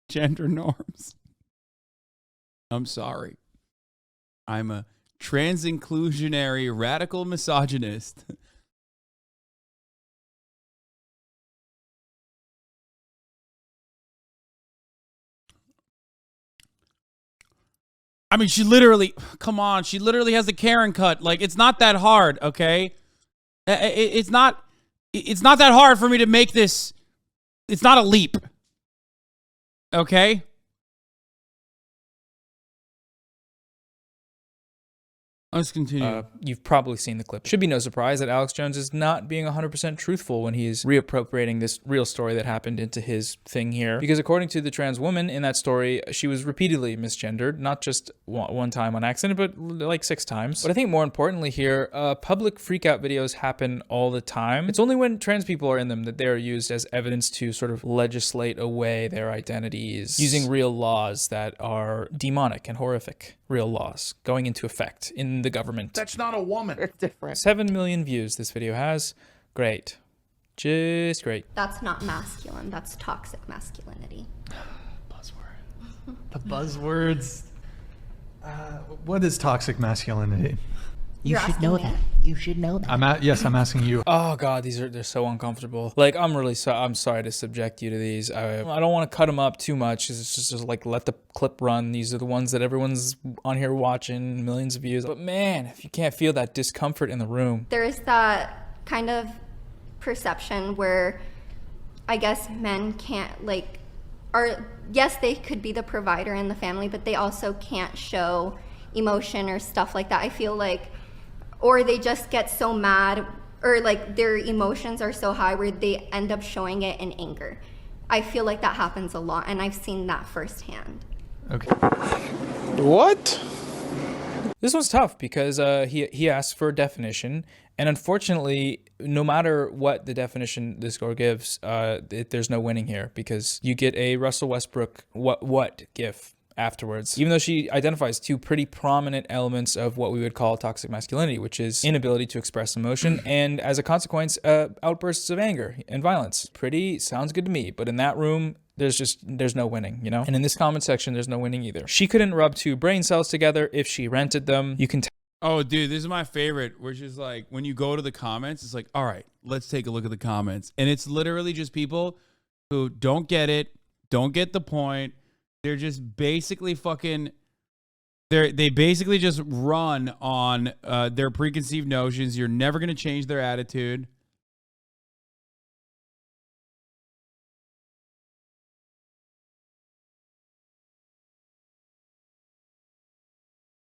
gender norms. I'm sorry. I'm a trans-inclusionary radical misogynist. I mean, she literally has the Karen cut. Like, it's not that hard, okay? It's not that hard for me to make this. It's not a leap. Okay? Let's continue. You've probably seen the clip. Should be no surprise that Alex Jones is not being 100% truthful when he's reappropriating this real story that happened into his thing here. Because according to the trans woman in that story, she was repeatedly misgendered, not just one time on accident, but like 6 times. But I think more importantly here, public freakout videos happen all the time. It's only when trans people are in them that they are used as evidence to sort of legislate away their identities, using real laws that are demonic and horrific. Real laws going into effect in the government. That's not a woman. It's different. 7 million views this video has. Great. Just great. That's not masculine. That's toxic masculinity. The buzzwords. What is toxic masculinity? You should know that. You should know that. Yes, I'm asking you. Oh God, they're so uncomfortable. Like I'm sorry to subject you to these. I don't want to cut them up too much. It's just like let the clip run. These are the ones that everyone's on here watching, millions of views. But man, if you can't feel that discomfort in the room. There is that kind of perception where I guess men can't yes, they could be the provider in the family, but they also can't show emotion or stuff like that. I feel like, or they just get so mad, or like their emotions are so high where they end up showing it in anger. I feel like that happens a lot, and I've seen that firsthand. Okay. What? This one's tough because he asked for a definition, and unfortunately, no matter what the definition this girl gives, there's no winning here because you get a Russell Westbrook what gif afterwards, even though she identifies 2 pretty prominent elements of what we would call toxic masculinity, which is inability to express emotion and, as a consequence, outbursts of anger and violence. Pretty sounds good to me, but in that room, there's no winning, you know? And in this comment section, there's no winning either. She couldn't rub 2 brain cells together if she rented them. You can Oh, dude, this is my favorite, which is like when you go to the comments, it's like, all right, let's take a look at the comments. And it's literally just people who don't get it, don't get the point. They're just basically fucking, they basically just run on their preconceived notions. You're never going to change their attitude.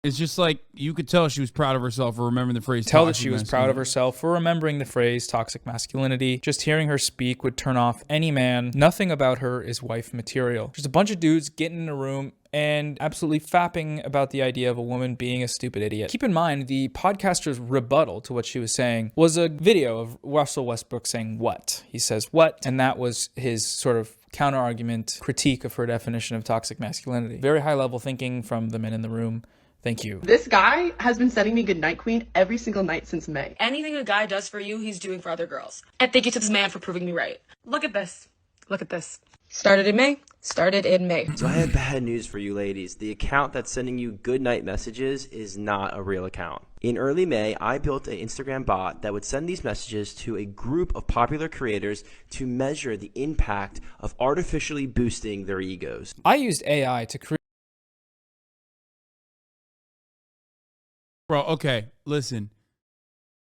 It's just like you could tell she was proud of herself for remembering the phrase. Tell that she was proud of herself for remembering the phrase toxic masculinity. Just hearing her speak would turn off any man. Nothing about her is wife material. Just a bunch of dudes getting in a room and absolutely fapping about the idea of a woman being a stupid idiot. Keep in mind, the podcaster's rebuttal to what she was saying was a video of Russell Westbrook saying what? He says what? And that was his sort of counter-argument critique of her definition of toxic masculinity. Very high-level thinking from the men in the room. Thank you. This guy has been sending me goodnight queen every single night since May. Anything a guy does for you, he's doing for other girls. And thank you to this man for proving me right. Look at this. Look at this. Started in May. So I have bad news for you ladies. The account that's sending you goodnight messages is not a real account. In early May, I built an Instagram bot that would send these messages to a group of popular creators to measure the impact of artificially boosting their egos. I used AI to create. Bro, okay, listen.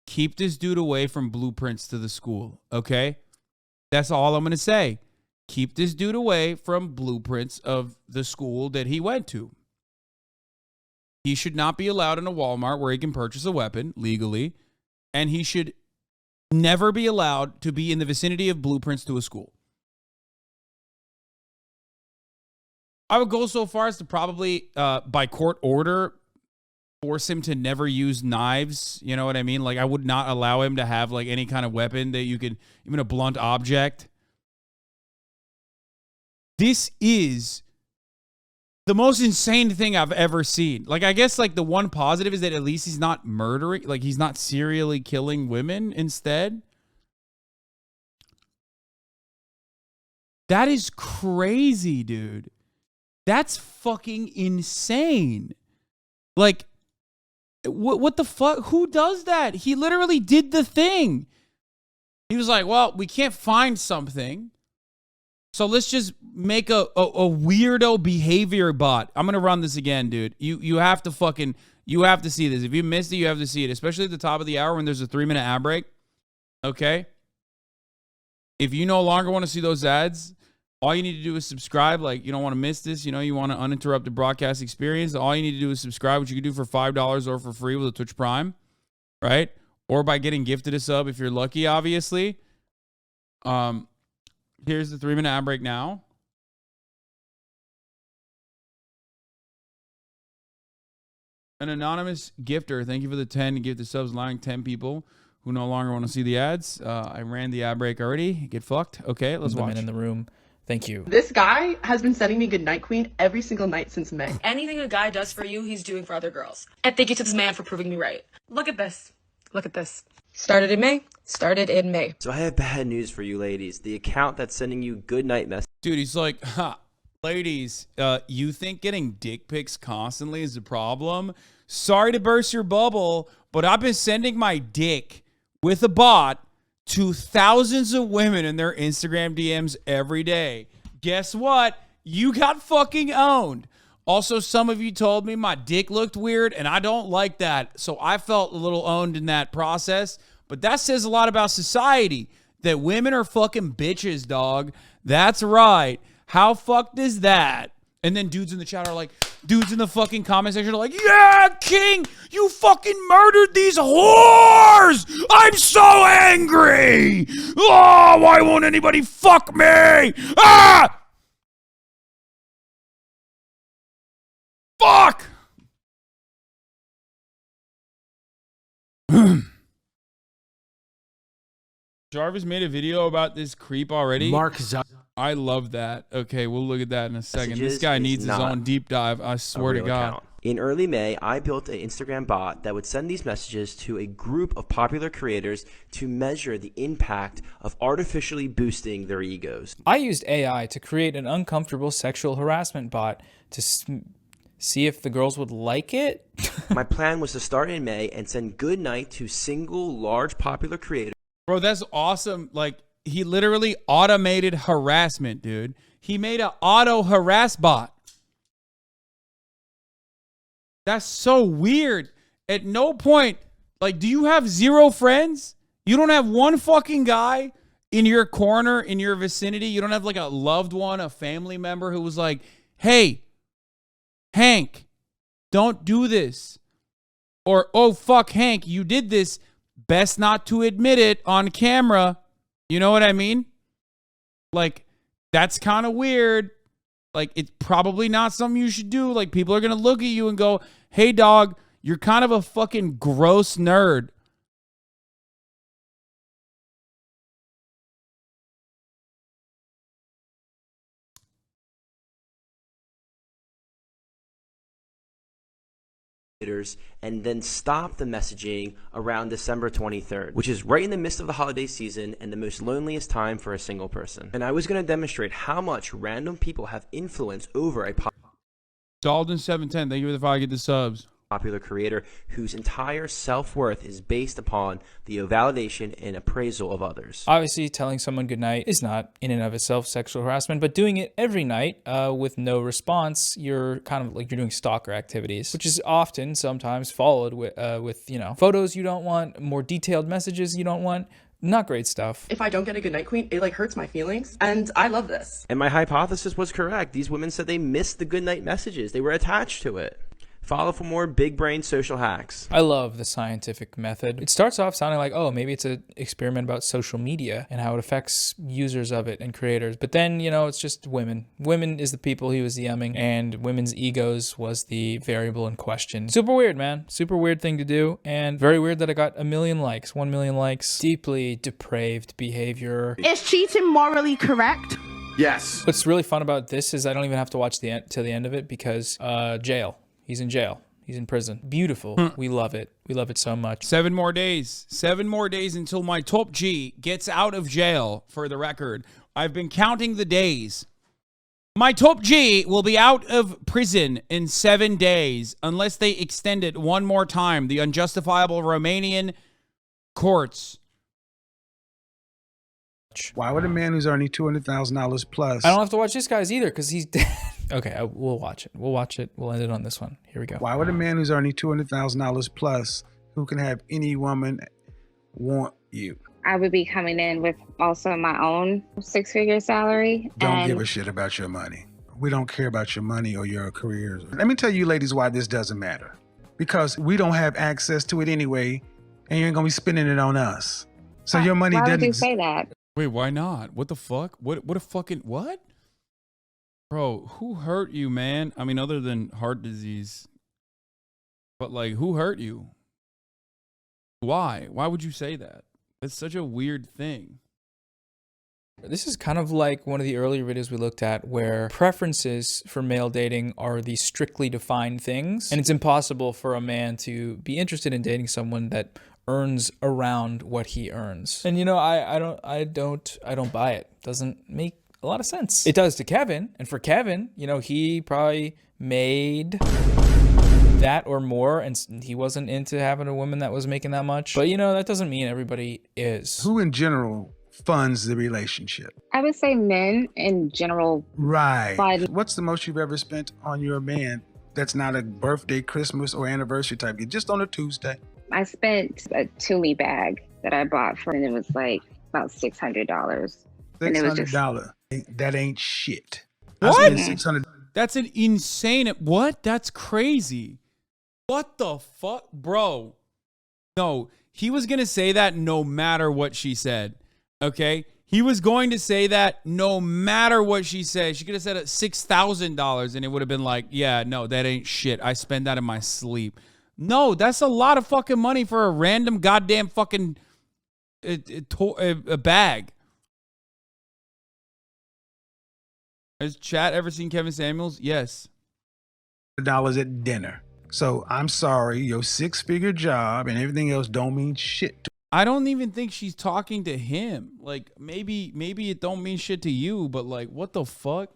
Keep this dude away from blueprints to the school, okay? That's all I'm going to say. Keep this dude away from blueprints of the school that he went to. He should not be allowed in a Walmart where he can purchase a weapon legally, and he should never be allowed to be in the vicinity of blueprints to a school. I would go so far as to probably, by court order, force him to never use knives. You know what I mean? Like, I would not allow him to have, like, any kind of weapon that you could, even a blunt object. This is the most insane thing I've ever seen. Like, I guess, like, the one positive is that at least he's not murdering, like, he's not serially killing women instead. That is crazy, dude. That's fucking insane. Like, what the fuck? Who does that? He literally did the thing. He was like, well, we can't find something, so let's just make a weirdo behavior bot. I'm going to run this again, dude. You have to see this. If you missed it, you have to see it, especially at the top of the hour when there's a 3-minute ad break. Okay? If you no longer want to see those ads, all you need to do is subscribe. Like, you don't want to miss this. You know, you want an uninterrupted broadcast experience. All you need to do is subscribe, which you can do for $5 or for free with a Twitch Prime, right? Or by getting gifted a sub if you're lucky, obviously. Here's the 3-minute ad break now. An anonymous gifter, thank you for the 10 gifted subs, allowing 10 people who no longer want to see the ads. I ran the ad break already. Get fucked. Okay, let's watch. In the room. Thank you. This guy has been sending me Goodnight Queen every single night since May. Anything a guy does for you, he's doing for other girls. And thank you to this man for proving me right. Look at this. Look at this. Started in May. So I have bad news for you ladies. The account that's sending you goodnight messages. Dude, he's like, ladies, you think getting dick pics constantly is a problem? Sorry to burst your bubble, but I've been sending my dick with a bot to thousands of women in their Instagram DMs every day. Guess what? You got fucking owned. Also, some of you told me my dick looked weird, and I don't like that. So I felt a little owned in that process. But that says a lot about society, that women are fucking bitches, dog. That's right. How fucked is that? And then dudes in the chat are like, dudes in the fucking comment section are like, yeah, King, you fucking murdered these whores. I'm so angry. Oh, why won't anybody fuck me? Ah! Fuck! Jarvis made a video about this creep already. I love that. Okay, we'll look at that in a second. This guy needs his own deep dive. I swear to God. Account. In early May, I built an Instagram bot that would send these messages to a group of popular creators to measure the impact of artificially boosting their egos. I used AI to create an uncomfortable sexual harassment bot to see if the girls would like it. My plan was to start in May and send good night to single large popular creators. Bro, that's awesome. Like, he literally automated harassment, dude. He made an auto harass bot. That's so weird. At no point, like, do you have zero friends? You don't have one fucking guy in your corner, in your vicinity? You don't have like a loved one, a family member who was like, hey, Hank, don't do this. Or, oh, fuck, Hank, you did this. Best not to admit it on camera. You know what I mean? Like, that's kind of weird. Like, it's probably not something you should do. Like, people are going to look at you and go, hey, dog, you're kind of a fucking gross nerd. And then stop the messaging around December 23rd, which is right in the midst of the holiday season and the most loneliest time for a single person. And I was going to demonstrate how much random people have influence over a Dalton710, thank you for the 5 get the subs. Popular creator whose entire self-worth is based upon the validation and appraisal of others. Obviously, telling someone goodnight is not in and of itself sexual harassment, but doing it every night with no response, you're kind of like you're doing stalker activities, which is often sometimes followed with you know, photos you don't want, more detailed messages you don't want. Not great stuff. If I don't get a Goodnight Queen, it like hurts my feelings, and I love this. And my hypothesis was correct. These women said they missed the goodnight messages. They were attached to it. Follow for more big brain social hacks. I love the scientific method. It starts off sounding like, oh, maybe it's an experiment about social media and how it affects users of it and creators. But then, you know, it's just women. Women is the people he was DMing, and women's egos was the variable in question. Super weird, man. Super weird thing to do. And very weird that I got 1 million likes. 1 million likes. Deeply depraved behavior. Is cheating morally correct? Yes. What's really fun about this is I don't even have to watch the end till the end of it because jail. He's in jail. He's in prison. Beautiful. We love it. We love it so much. 7 more days. 7 more days until my top G gets out of jail, for the record. I've been counting the days. My top G will be out of prison in 7 days unless they extend it one more time. The unjustifiable Romanian courts. Why would a man who's earning $200,000 plus? I don't have to watch this guy's either because he's dead. Okay, we'll watch it. We'll watch it. We'll end it on this one. Here we go. Why would a man who's earning $200,000 plus, who can have any woman, want you? I would be coming in with also my own 6-figure salary. Don't give a shit about your money. We don't care about your money or your careers. Let me tell you ladies why this doesn't matter. Because we don't have access to it anyway, and you ain't gonna be spending it on us. So your money Why doesn't. would you say that? Wait, why not? What the fuck? What a fucking what? Bro, who hurt you, man? I mean, other than heart disease. But like, who hurt you? Why? Why would you say that? It's such a weird thing. This is kind of like one of the earlier videos we looked at where preferences for male dating are these strictly defined things. And it's impossible for a man to be interested in dating someone that earns around what he earns. And you know, I don't buy it. Doesn't make a lot of sense. It does to Kevin. And for Kevin, you know, he probably made that or more, and he wasn't into having a woman that was making that much. But you know, that doesn't mean everybody is. Who in general funds the relationship? I would say men in general. Right. Fund. What's the most you've ever spent on your man that's not a birthday, Christmas, or anniversary type gift, just on a Tuesday? I spent a Tumi bag that I bought for, and it was like about $600. And it was just $600. That ain't shit. What? $600. That's an insane. What? That's crazy. What the fuck, bro? No, he was gonna say that no matter what she said. Okay, he was going to say that no matter what she said. She could have said $6,000, and it would have been like, yeah, no, that ain't shit. I spend that in my sleep. No, that's a lot of fucking money for a random goddamn fucking a bag. Has chat ever seen Kevin Samuels? Yes. $1 at dinner. So I'm sorry, your 6-figure job and everything else don't mean shit. I don't even think she's talking to him. Like maybe it don't mean shit to you, but like what the fuck?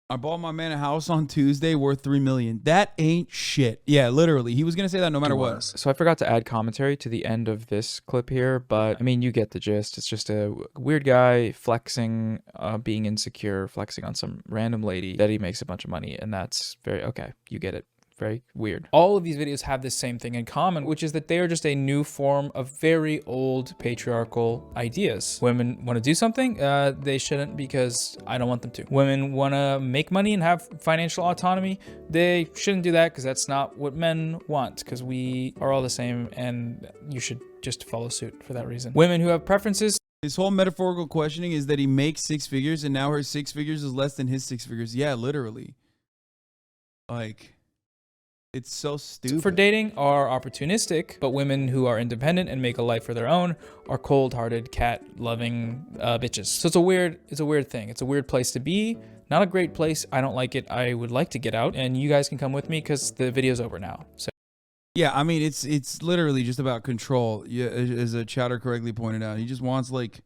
I bought my man a house on Tuesday worth $3 million. That ain't shit. Yeah, literally. He was gonna say that no matter what. So I forgot to add commentary to the end of this clip here, but I mean, you get the gist. It's just a weird guy flexing, being insecure, flexing on some random lady that he makes a bunch of money, and that's very okay. You get it. Very weird. All of these videos have this same thing in common, which is that they are just a new form of very old patriarchal ideas. Women want to do something, they shouldn't because I don't want them to. Women want to make money and have financial autonomy, they shouldn't do that because that's not what men want, because we are all the same and you should just follow suit for that reason. Women who have preferences. His whole metaphorical questioning is that he makes 6 figures and now her 6 figures is less than his 6 figures. Yeah, literally. Like... it's so stupid. For dating are opportunistic, but women who are independent and make a life for their own are cold-hearted, cat-loving bitches. So it's a weird thing. It's a weird place to be. Not a great place. I don't like it. I would like to get out, and you guys can come with me because the video's over now. So. Yeah, I mean, it's literally just about control. Yeah, as a chatter correctly pointed out, he just wants like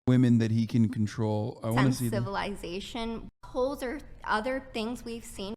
women that he can control. I want to see civilization. Holes or other things we've seen.